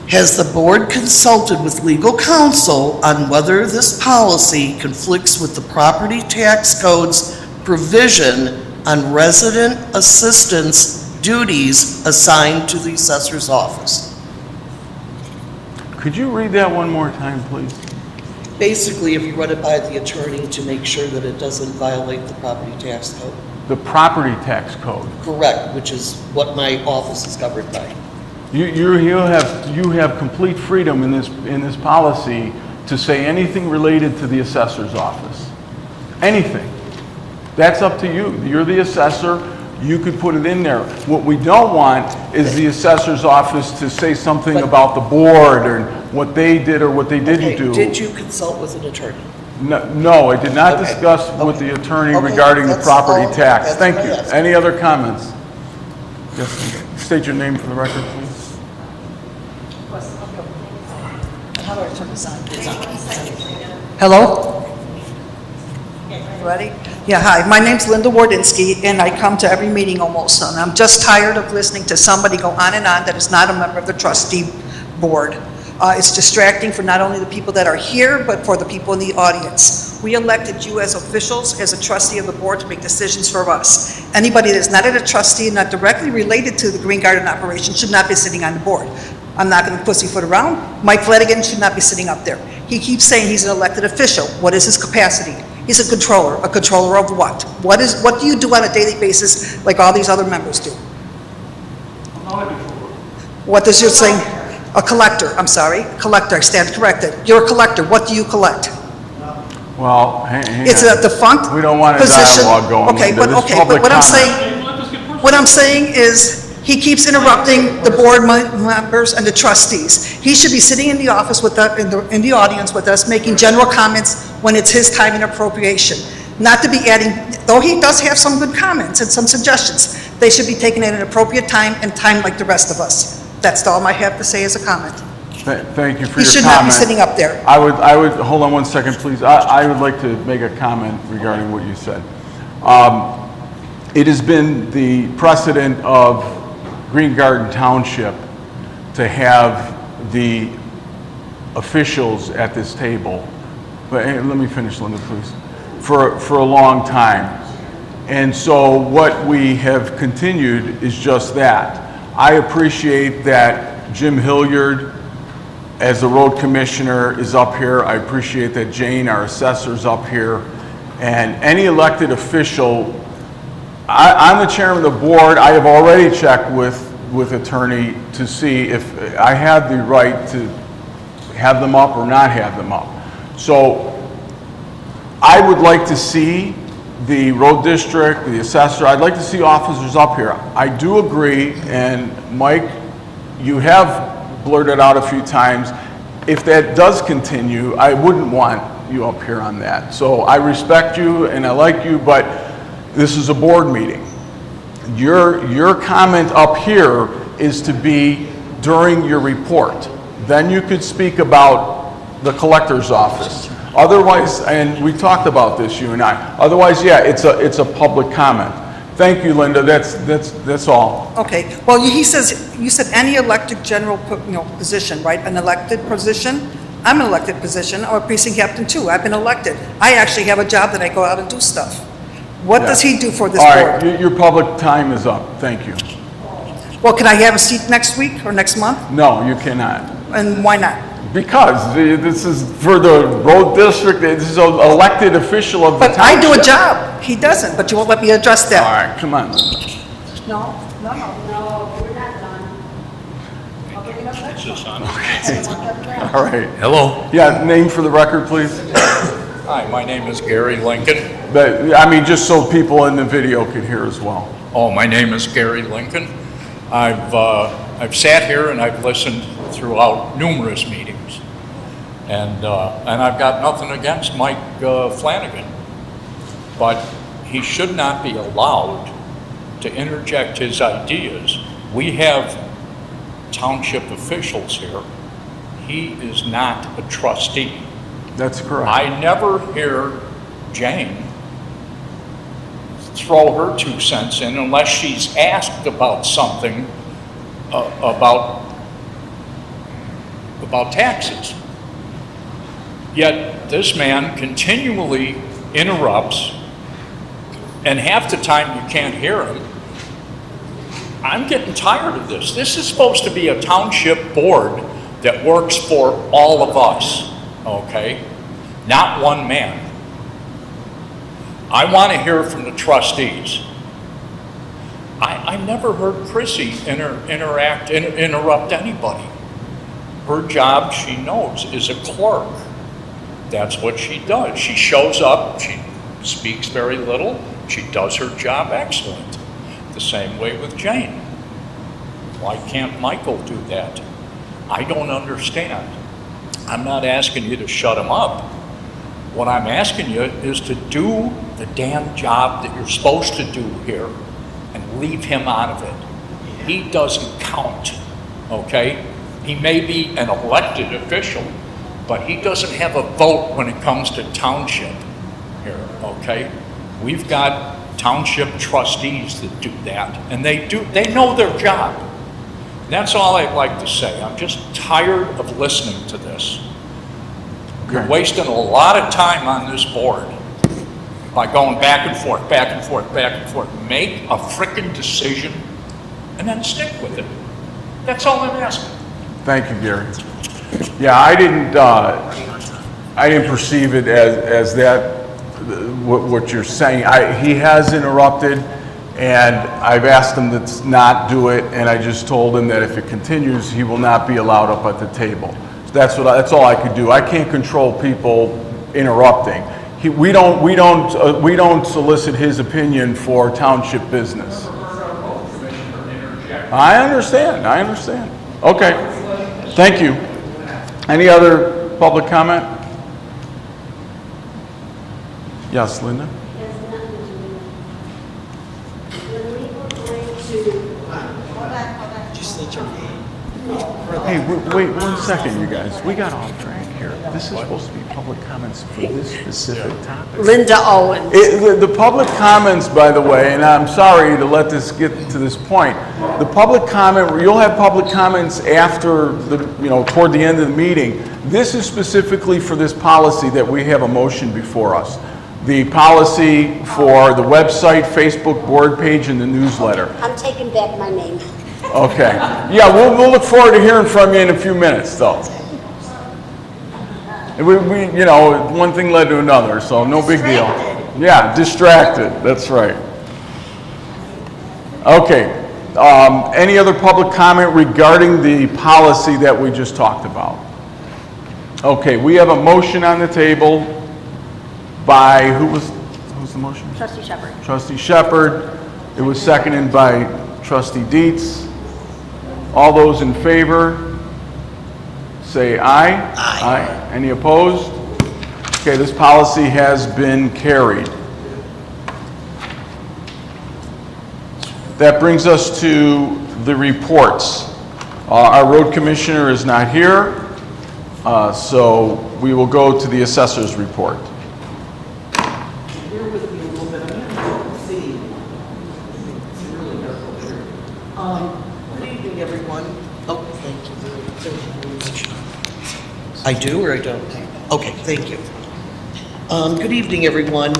Has the board consulted with legal counsel on whether this policy conflicts with the property tax code's provision on resident assistance duties assigned to the assessor's office? could you read that one more time, please? Basically, if you run it by the attorney to make sure that it doesn't violate the property tax code. The property tax code. Correct, which is what my office is covered by. You have complete freedom in this policy to say anything related to the assessor's office. Anything. That's up to you. You're the assessor. You could put it in there. What we don't want is the assessor's office to say something But- about the board or what they did or what they didn't Okay, do. did you consult with an attorney? No, I did not Okay. discuss with the Okay. attorney Okay, regarding the that's property all- tax. that's Thank what I you. asked. Any other comments? Yes, state your name for the record, please. How do I turn this on? Hello? Ready? Yeah, hi, my name's Linda Wardinsky, and I come to every meeting almost, and I'm just tired of listening to somebody go on and on that is not a member of the trustee board. It's distracting for not only the people that are here, but for the people in the audience. We elected you as officials, as a trustee of the board, to make decisions for us. Anybody that's not a trustee and not directly related to the Green Garden operation should not be sitting on the board. I'm not going to pussyfoot around. Mike Flanagan should not be sitting up there. He keeps saying he's an elected official. What is his capacity? He's a controller. A controller of what? What do you do on a daily basis like all these other members do? What does your saying? A collector, I'm sorry. Collector, I stand corrected. You're a collector. What do you collect? Well, hang It's on. a defunct We don't want a position. dialogue going. Okay, Linda. but, This is okay, but public what I'm comment. saying, what I'm saying is, he keeps interrupting the board members and the trustees. He should be sitting in the office with in the audience with us, making general comments when it's his time and appropriation. Not to be adding, though he does have some good comments and some suggestions, they should be taken at an appropriate time and time like the rest of us. That's all I have to say as a comment. Thank you for He your comment. should not be sitting up there. I would, hold on one second, please. I would like to make a comment regarding what you said. It has been the precedent of Green Garden Township to have the officials at this table, but hey, let me finish, Linda, please, for a long time. And so what we have continued is just that. I appreciate that Jim Hilliard, as the road commissioner, is up here. I appreciate that Jane, our assessor, is up here. And any elected official, I'm the chairman of the board. I have already checked with attorney to see if I have the right to have them up or not have them up. So I would like to see the road district, the assessor, I'd like to see officers up here. I do agree, and Mike you have blurted out a few times. If that does continue, I wouldn't want you up here on that. So I respect you and I like you, but this is a board meeting. Your comment up here is to be during your report. Then you could speak about the collector's office. Otherwise, and we talked about this, you and I. Otherwise, yeah, it's a public comment. Thank you, Linda. That's all. Okay, well, he says, you said any elected general, position, right? An elected position? I'm an elected position, or precinct captain too. I've been elected. I actually have a job that I go out and do stuff. What does he do for this All board? right, your public time is up. Thank you. Well, can I have a seat next week or next month? No, you cannot. And why not? Because this is for the road district, this is an elected official of the But I do a township. job. He doesn't, but you won't let me address All that. right, come on. No. No, we're not done. I'll bring it up next time. All right. Hello. Yeah, name for the record, please. Hi, my name is Gary Lincoln. But, I mean, just so people in the video could hear as well. Oh, my name is Gary Lincoln. I've sat here and I've listened throughout numerous meetings. And I've got nothing against Mike Flanagan. But he should not be allowed to interject his ideas. We have township officials here. He is not a trustee. That's correct. I never hear Jane throw her 2 cents in unless she's asked about something about taxes. Yet this man continually interrupts, and half the time you can't hear him. I'm getting tired of this. This is supposed to be a township board that works for all of us, okay? Not one man. I want to hear from the trustees. I never heard Chrissy interrupt anybody. Her job, she knows, is a clerk. That's what she does. She shows up, she speaks very little, she does her job excellent. The same way with Jane. Why can't Michael do that? I don't understand. I'm not asking you to shut him up. What I'm asking you is to do the damn job that you're supposed to do here and leave him out of it. He doesn't count, okay? He may be an elected official, but he doesn't have a vote when it comes to township here, okay? We've got township trustees that do that, and they know their job. That's all I'd like to say. I'm just tired of listening to this. You're wasting a lot of time on this board by going back and forth, back and forth, back and forth. Make a frickin' decision and then stick with it. That's all I'm asking. Thank you, Gary. Yeah, I didn't perceive it as that, what you're saying. He has interrupted, and I've asked him to not do it, and I just told him that if it continues, he will not be allowed up at the table. That's all I could do. I can't control people interrupting. We don't solicit his opinion for township business. I understand. Okay, thank you. Any other public comment? Yes, Linda? Has nothing to do with it. When we were going to, hold on. Just state your name. Hey, wait 1 second, you guys. We got off track here. This is supposed to be public comments for this specific topic. Linda Owens. The public comments, by the way, and I'm sorry to let this get to this point, the public comment, you'll have public comments after toward the end of the meeting. This is specifically for this policy that we have a motion before us. The policy for the website, Facebook board page, and the newsletter. I'm taking back my name. Okay. Yeah, we'll look forward to hearing from you in a few minutes, though. One thing led to another, so no big deal. Yeah, distracted, that's right. Okay, any other public comment regarding the policy that we just talked about? Okay, we have a motion on the table by, who was the motion? Trustee Shepherd. Trustee Shepherd. It was seconded by Trustee Dietz. All those in favor, say aye. Aye. Any opposed? Okay, this policy has been carried. That brings us to the reports. Our road commissioner is not here, so we will go to the assessor's report. Bear with me a little bit, I'm going to see. It's really dark over here. Good evening, everyone. Oh, thank you very much. I do or I don't? Okay, thank you. Good evening, everyone.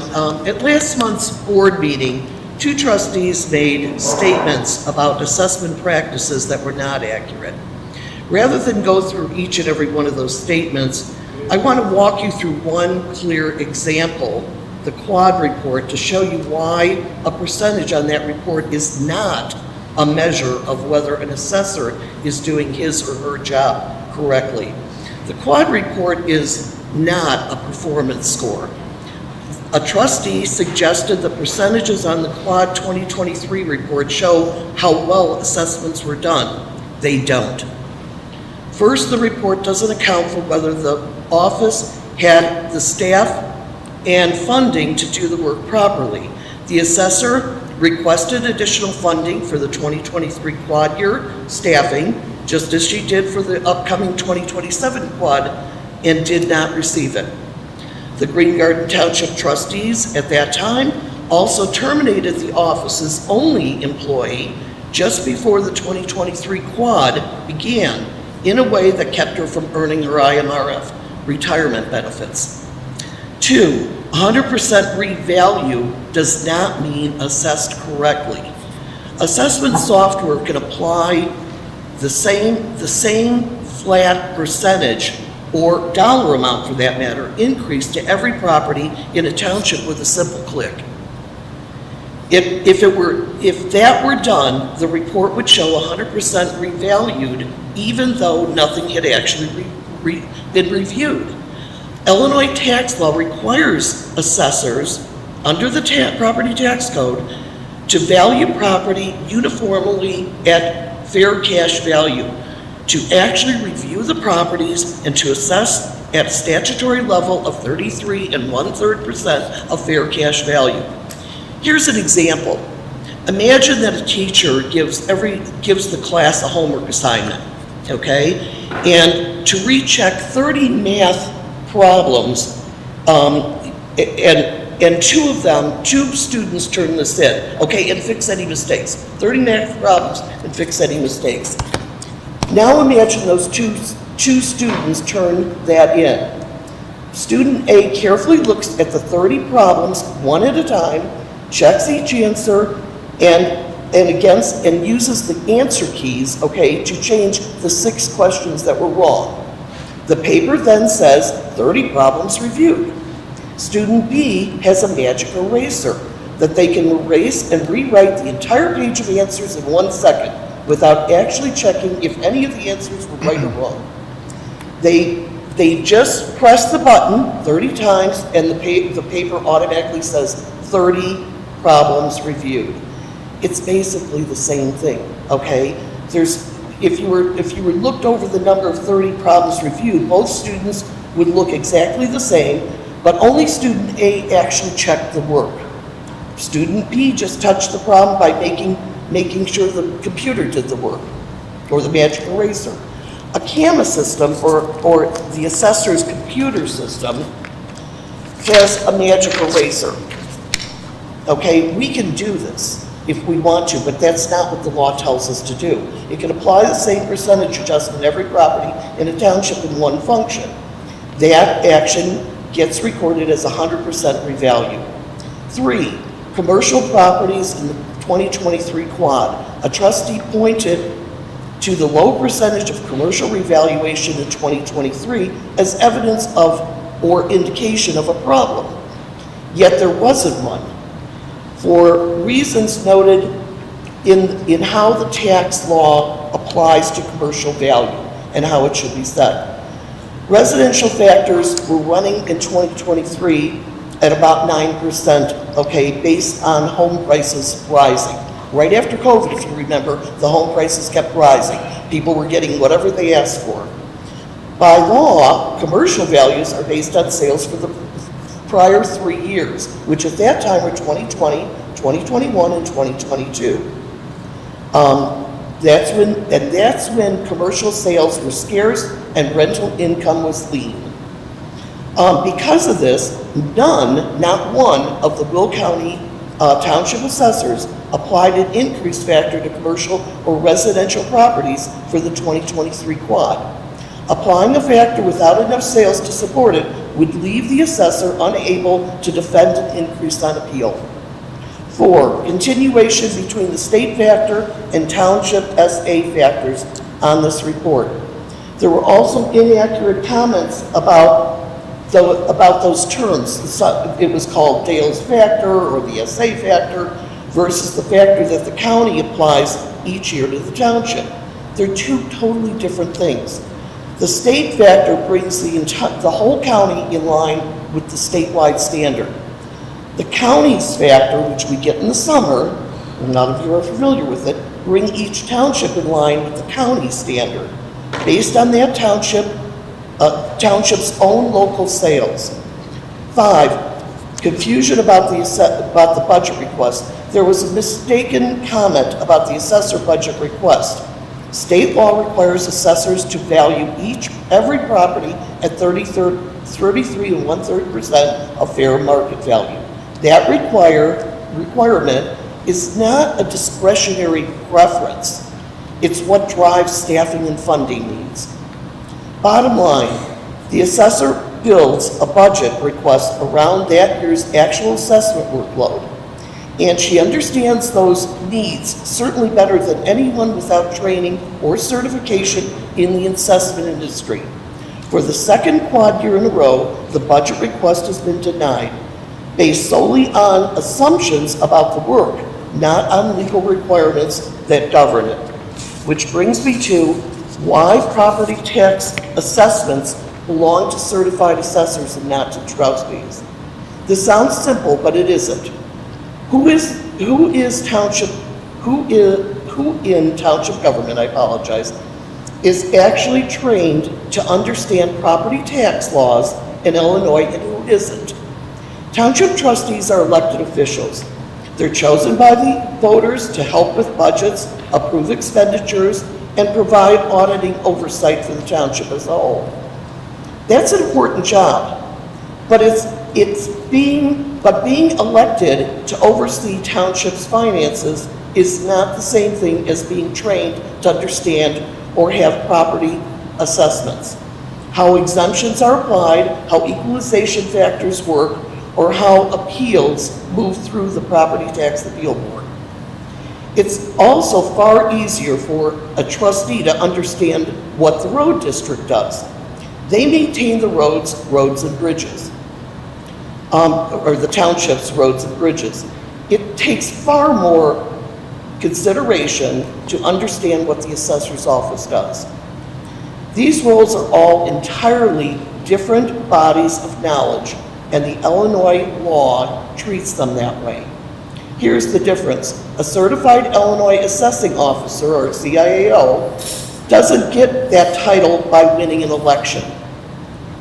At last month's board meeting, 2 trustees made statements about assessment practices that were not accurate. Rather than go through each and every one of those statements, I want to walk you through one clear example, the quad report, to show you why a percentage on that report is not a measure of whether an assessor is doing his or her job correctly. The quad report is not a performance score. A trustee suggested the percentages on the Quad 2023 report show how well assessments were done. They don't. First, the report doesn't account for whether the office had the staff and funding to do the work properly. The assessor requested additional funding for the 2023 quad year staffing, just as she did for the upcoming 2027 quad, and did not receive it. The Green Garden Township trustees at that time also terminated the office's only employee just before the 2023 quad began in a way that kept her from earning her IMRF retirement benefits. 2, 100% revalue does not mean assessed correctly. Assessment software can apply the same flat percentage or dollar amount for that matter, increase to every property in a township with a simple click. If that were done, the report would show 100% revalued, even though nothing had actually been reviewed. Illinois tax law requires assessors, under the property tax code, to value property uniformly at fair cash value, to actually review the properties and to assess at statutory level of 33 1/3% of fair cash value. Here's an example. Imagine that a teacher gives the class a homework assignment, okay? And to recheck 30 math problems, and two students turn this in, okay, and fix any mistakes. 30 math problems and fix any mistakes. Now imagine those two students turn that in. Student A carefully looks at the 30 problems one at a time, checks each answer, and uses the answer keys, okay, to change the 6 questions that were wrong. The paper then says 30 problems reviewed. Student B has a magic eraser that they can erase and rewrite the entire page of answers in 1 second without actually checking if any of the answers were right or wrong. They just press the button 30 times and the paper automatically says 30 problems reviewed. It's basically the same thing, okay? If you were looked over the number of 30 problems reviewed, both students would look exactly the same, but only student A actually checked the work. Student B just touched the problem by making sure the computer did the work, or the magic eraser. A CAMA system, or the assessor's computer system, has a magic eraser. Okay, we can do this if we want to, but that's not what the law tells us to do. It can apply the same percentage adjustment every property in a township in one function. That action gets recorded as 100% revalue. 3, commercial properties in the 2023 quad. A trustee pointed to the low percentage of commercial revaluation in 2023 as evidence of or indication of a problem. Yet there wasn't one, for reasons noted in how the tax law applies to commercial value and how it should be set. Residential factors were running in 2023 at about 9%, okay, based on home prices rising. Right after COVID, if you remember, the home prices kept rising. People were getting whatever they asked for. By law, commercial values are based on sales for the prior 3 years, which at that time were 2020, 2021, and 2022. That's when commercial sales were scarce and rental income was lean. Because of this, not one of the Will County Township assessors applied an increase factor to commercial or residential properties for the 2023 quad. Applying a factor without enough sales to support it would leave the assessor unable to defend an increase on appeal. 4, continuation between the state factor and township SA factors on this report. There were also inaccurate comments about those terms. It was called Dale's factor or the SA factor versus the factor that the county applies each year to the township. They're two totally different things. The state factor brings the whole county in line with the statewide standard. The county's factor, which we get in the summer, and none of you are familiar with it, bring each township in line with the county standard, based on that township's own local sales. 5, confusion about the budget request. There was a mistaken comment about the assessor budget request. State law requires assessors to value every property at 33 1/3% of fair market value. That requirement is not a discretionary preference. It's what drives staffing and funding needs. Bottom line, the assessor builds a budget request around that year's actual assessment workload, and she understands those needs certainly better than anyone without training or certification in the assessment industry. For the second quad year in a row, the budget request has been denied, based solely on assumptions about the work, not on legal requirements that govern it. Which brings me to why property tax assessments belong to certified assessors and not to trustees. This sounds simple, but it isn't. Who in township government, I apologize, is actually trained to understand property tax laws in Illinois and who isn't? Township trustees are elected officials. They're chosen by the voters to help with budgets, approve expenditures, and provide auditing oversight for the township as a whole. That's an important job, but being elected to oversee township's finances is not the same thing as being trained to understand or have property assessments, how exemptions are applied, how equalization factors work, or how appeals move through the property tax appeal board. It's also far easier for a trustee to understand what the road district does. They maintain the roads and bridges, or the township's roads and bridges. It takes far more consideration to understand what the assessor's office does. These roles are all entirely different bodies of knowledge, and the Illinois law treats them that way. Here's the difference. A certified Illinois assessing officer, or CIAO, doesn't get that title by winning an election.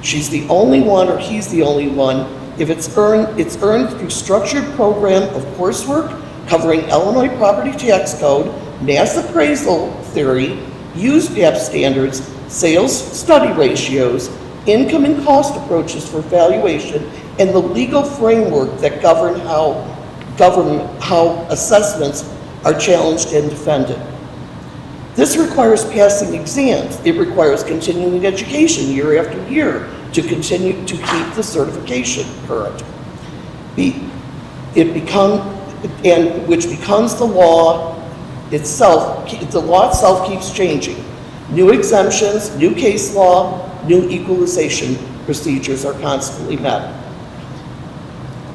She's the only one, or he's the only one, if it's earned through structured program of coursework covering Illinois property tax code, mass appraisal theory, USDAP standards, sales study ratios, income and cost approaches for valuation, and the legal framework that govern how assessments are challenged and defended. This requires passing exams. It requires continuing education year after year to continue to keep the certification current. Which becomes the law itself. The law itself keeps changing. New exemptions, new case law, new equalization procedures are constantly met.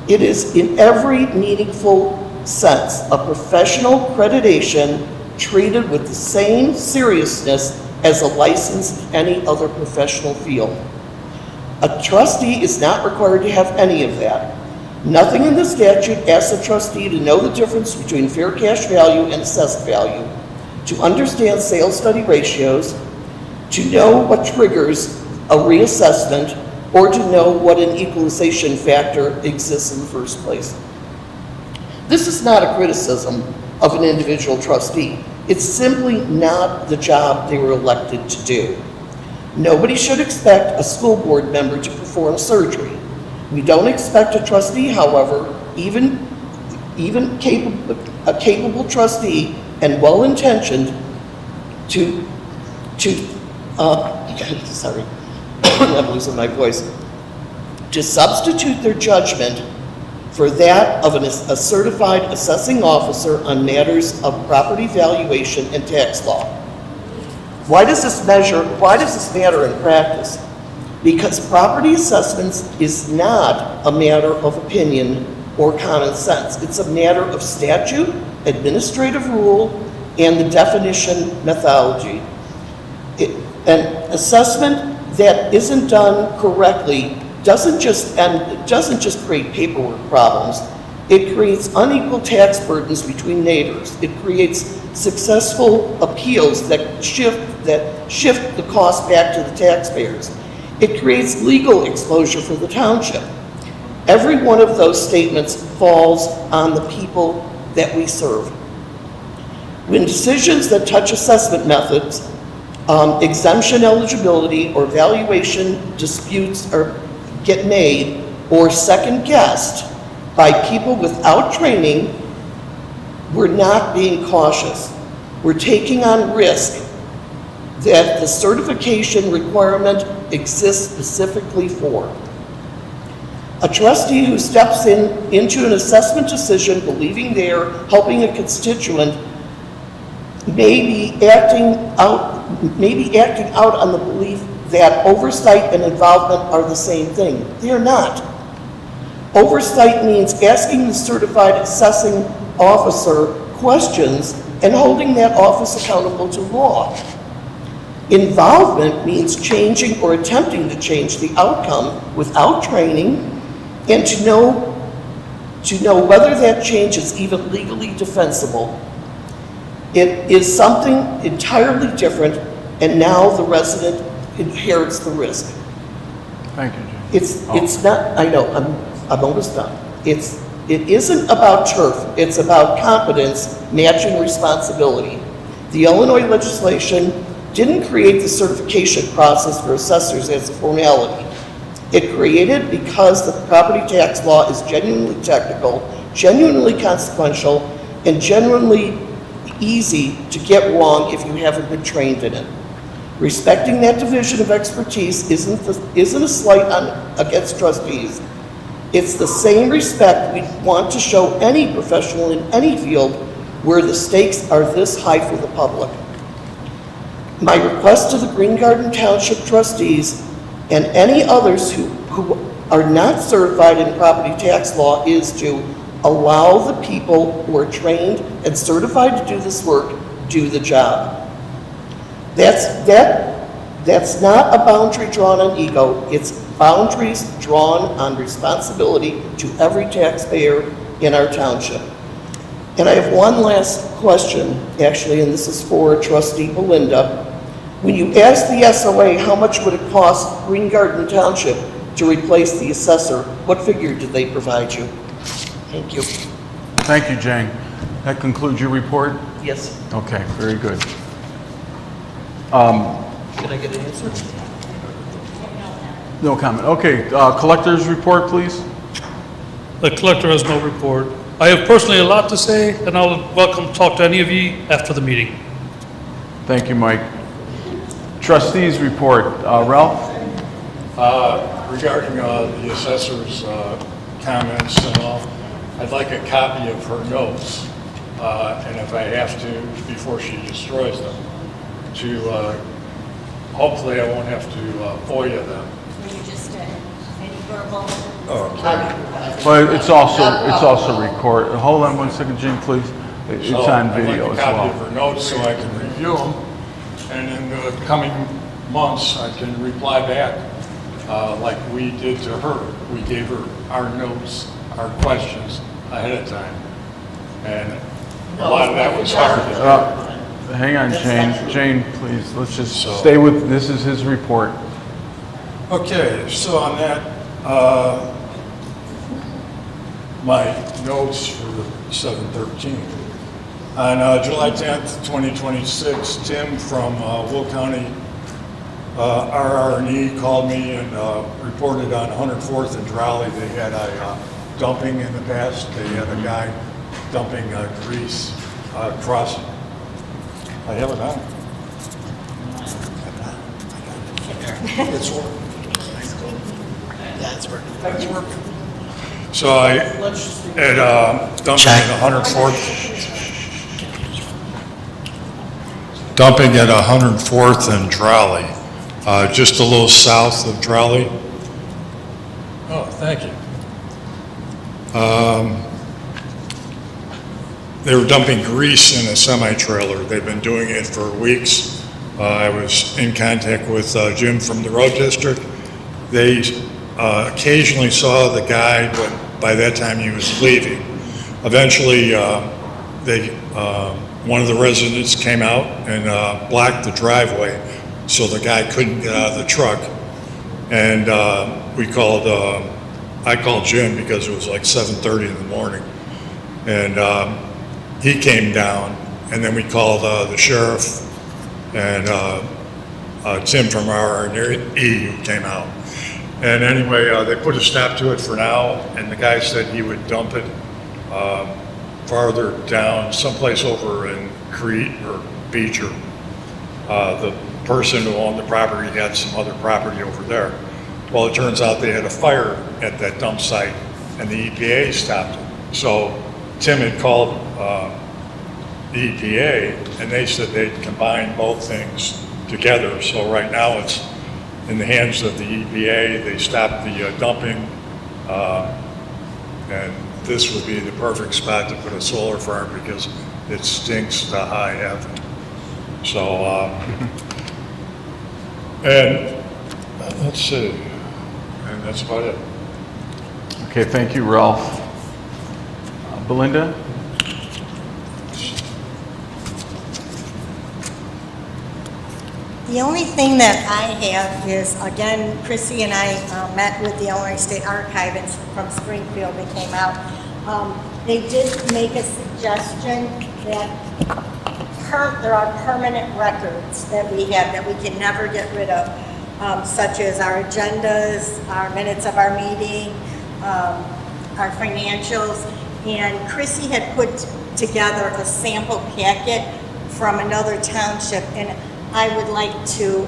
It is in every meaningful sense a professional accreditation treated with the same seriousness as a license in any other professional field. A trustee is not required to have any of that. Nothing in the statute asks the trustee to know the difference between fair cash value and assessed value, to understand sales study ratios, to know what triggers a reassessment, or to know what an equalization factor exists in the first place. This is not a criticism of an individual trustee. It's simply not the job they were elected to do. Nobody should expect a school board member to perform surgery. We don't expect a trustee, however, even a capable trustee and well-intentioned sorry, I'm losing my voice, to substitute their judgment for that of a certified assessing officer on matters of property valuation and tax law. Why does this matter in practice? Because property assessments is not a matter of opinion or common sense. It's a matter of statute, administrative rule, and the definition methodology. An assessment that isn't done correctly doesn't just create paperwork problems. It creates unequal tax burdens between neighbors. It creates successful appeals that shift the cost back to the taxpayers. It creates legal exposure for the township. Every one of those statements falls on the people that we serve. When decisions that touch assessment methods, exemption eligibility, or valuation disputes get made or second guessed by people without training, we're not being cautious. We're taking on risk that the certification requirement exists specifically for. A trustee who steps into an assessment decision believing they are helping a constituent may be acting out on the belief that oversight and involvement are the same thing. They are not. Oversight means asking the certified assessing officer questions and holding that office accountable to law. Involvement means changing or attempting to change the outcome without training and to know whether that change is even legally defensible. It is something entirely different, and now the resident inherits the risk. Thank you, Jim. It's not, I know, I'm almost done. It isn't about turf, it's about competence matching responsibility. The Illinois legislation didn't create the certification process for assessors as a formality. It created because the property tax law is genuinely technical, genuinely consequential, and genuinely easy to get wrong if you haven't been trained in it. Respecting that division of expertise isn't a slight against trustees. It's the same respect we want to show any professional in any field where the stakes are this high for the public. My request to the Green Garden Township trustees and any others who are not certified in property tax law is to allow the people who are trained and certified to do this work do the job. That's not a boundary drawn on ego. It's boundaries drawn on responsibility to every taxpayer in our township. And I have one last question, actually, and this is for Trustee Belinda. When you asked the SOA how much would it cost Green Garden Township to replace the assessor, what figure did they provide you? Thank you. Thank you, Jane. That concludes your report? Yes. Okay, very good. Can I get an answer? No comment. Okay, collector's report, please. The collector has no report. I have personally a lot to say, and I'll welcome to talk to any of you after the meeting. Thank you, Mike. Trustees report. Ralph? Regarding the assessor's comments and all, I'd like a copy of her notes, and if I have to, before she destroys them, to hopefully I won't have to FOIA them. Were you just any verbal? But it's also record. Hold on 1 second, Jim, please. It's on video I'd as like a copy well. of her notes so I can review them, and in the coming months, I can reply back like we did to her. We gave her our notes, our questions ahead of time. And a lot of that was hard. Hang on, Jane, please, let's just So- stay with, this is his report. Okay, so on that, my notes for the 7/13. On July 10th, 2026, Tim from Will County RR&E called me and reported on 104th and Raleigh. They had a dumping in the past. They had a guy dumping grease across. I have it on. It's working. Yeah, it's working. It's working. So I had dumping Check. at 104th. Dumping at 104th and Raleigh, just a little south of Raleigh. Oh, thank you. They were dumping grease in a semi-trailer. They've been doing it for weeks. I was in contact with Jim from the road district. They occasionally saw the guy, but by that time he was leaving. Eventually, one of the residents came out and blocked the driveway so the guy couldn't get out of the truck. And I called Jim because it was like 7:30 in the morning. And he came down, and then we called the sheriff and Tim from RR&E who came out. And anyway, they put a stop to it for now, and the guy said he would dump it farther down, someplace over in Crete or Beecher. The person who owned the property had some other property over there. Well, it turns out they had a fire at that dump site, and the EPA stopped it. So Tim had called the EPA, and they said they'd combine both things together. So right now it's in the hands of the EPA. They stopped the dumping, and this would be the perfect spot to put a solar farm because it stinks to high heaven. So, and let's see, and that's about it. Okay, thank you, Ralph. Belinda? The only thing that I have is, again, Chrissy and I met with the Illinois State Archive from Springfield. They came out. They did make a suggestion that there are permanent records that we have that we can never get rid of, such as our agendas, our minutes of our meeting, our financials. And Chrissy had put together a sample packet from another township, and I would like to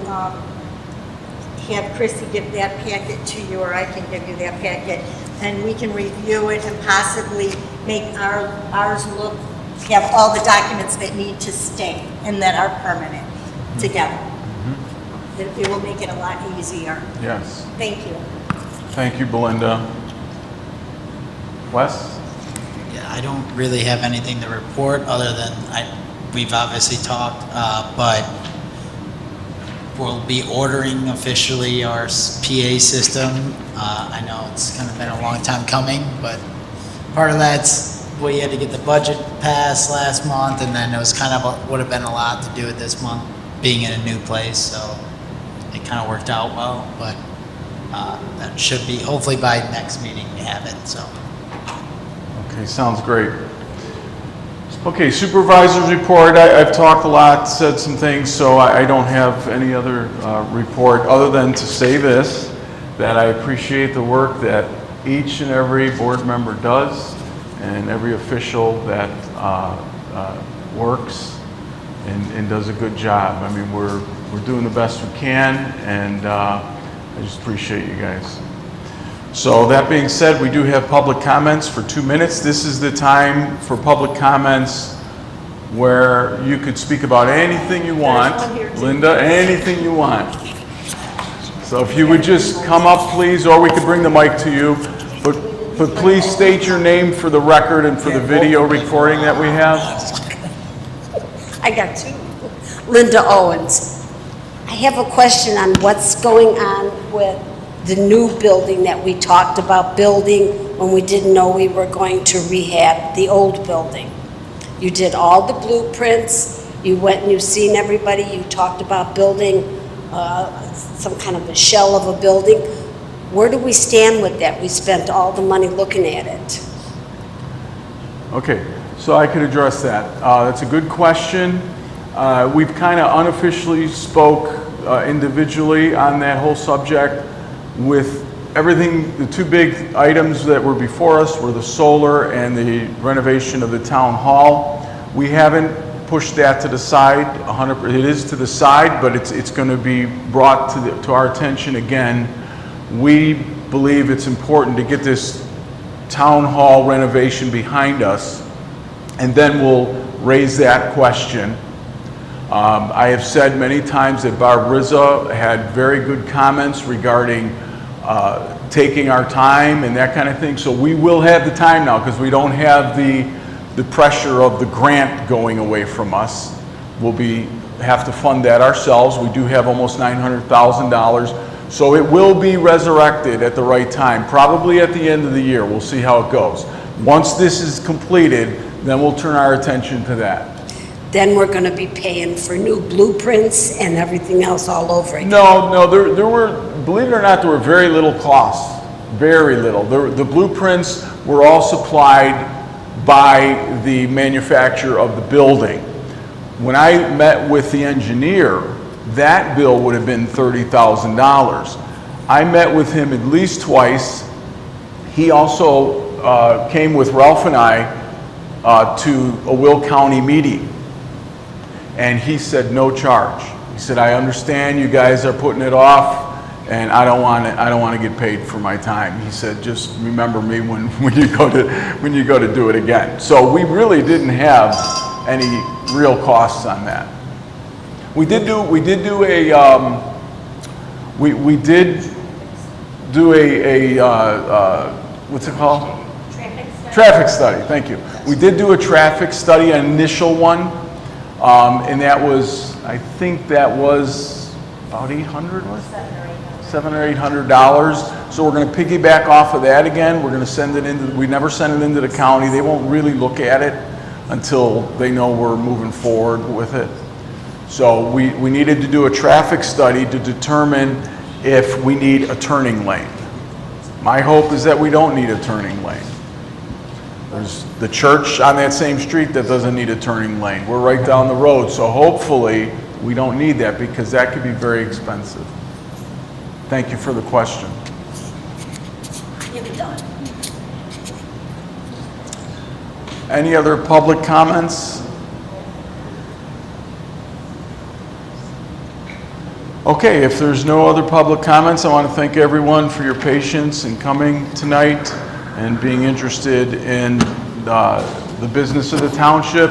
have Chrissy give that packet to you, or I can give you that packet, and we can review it and possibly make ours look, have all the documents that need to stay and that are permanent together. It will make it a lot easier. Yes. Thank you. Thank you, Belinda. Wes? Yeah, I don't really have anything to report other than we've obviously talked, but we'll be ordering officially our PA system. I know it's kind of been a long time coming, but part of that's we had to get the budget passed last month, and then it was kind of would have been a lot to do it this month, being in a new place. So it kind of worked out well, but that should be hopefully by next meeting we have it. So. Okay, sounds great. Okay, supervisor's report. I've talked a lot, said some things, so I don't have any other report other than to say this, that I appreciate the work that each and every board member does and every official that works and does a good job. I mean, we're doing the best we can, and I just appreciate you guys. So that being said, we do have public comments for 2 minutes. This is the time for public comments where you could speak about anything you want. Linda, anything you want. So if you would just come up, please, or we could bring the mic to you. But please state your name for the record and for the video recording that we have. I got two. Linda Owens. I have a question on what's going on with the new building that we talked about building when we didn't know we were going to rehab the old building. You did all the blueprints, you went and you've seen everybody, you talked about building some kind of a shell of a building. Where do we stand with that? We spent all the money looking at it. Okay, so I could address that. That's a good question. We've kind of unofficially spoke individually on that whole subject. With everything, the two big items that were before us were the solar and the renovation of the town hall. We haven't pushed that to the side 100%. It is to the side, but it's going to be brought to our attention again. We believe it's important to get this town hall renovation behind us, and then we'll raise that question. I have said many times that Barb Rizza had very good comments regarding taking our time and that kind of thing. So we will have the time now because we don't have the pressure of the grant going away from us. We'll have to fund that ourselves. We do have almost $900,000. So it will be resurrected at the right time, probably at the end of the year. We'll see how it goes. Once this is completed, then we'll turn our attention to that. Then we're going to be paying for new blueprints and everything else all over again. No, there were, believe it or not, there were very little costs, very little. The blueprints were all supplied by the manufacturer of the building. When I met with the engineer, that bill would have been $30,000. I met with him at least twice. He also came with Ralph and I to a Will County meeting. And he said no charge. He said, I understand you guys are putting it off, and I don't want to get paid for my time. He said, just remember me when you go to do it again. So we really didn't have any real costs on that. We did do a what's it called? Traffic study. Thank you. We did do a traffic study, an initial one, and that was, I think that was about $800, was $700 or $800. So we're going to piggyback off of that again. We're going to send it into. We never send it into the county. They won't really look at it until they know we're moving forward with it. So we needed to do a traffic study to determine if we need a turning lane. My hope is that we don't need a turning lane. There's the church on that same street that doesn't need a turning lane. We're right down the road, so hopefully we don't need that because that could be very expensive. Thank you for the question. You're done. Any other public comments? Okay, if there's no other public comments, I want to thank everyone for your patience in coming tonight and being interested in the business of the township.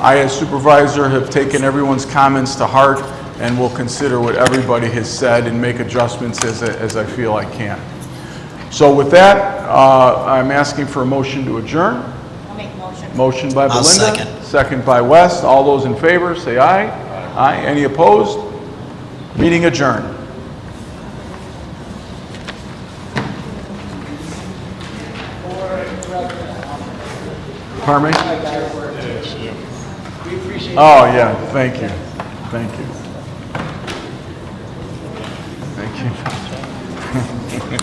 I, as supervisor, have taken everyone's comments to heart and will consider what everybody has said and make adjustments as I feel I can. So with that, I'm asking for a motion to adjourn. I'll make a motion. Motion by I'll Belinda. second. Second by West. All those in favor, say aye. Aye. Any opposed? Meeting adjourned. Pardon me? Oh, yeah, thank you. Thank you. Thank you.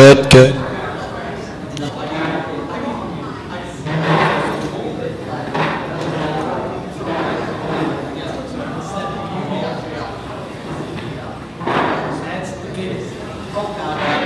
Good, good. That's the biggest bulk out there.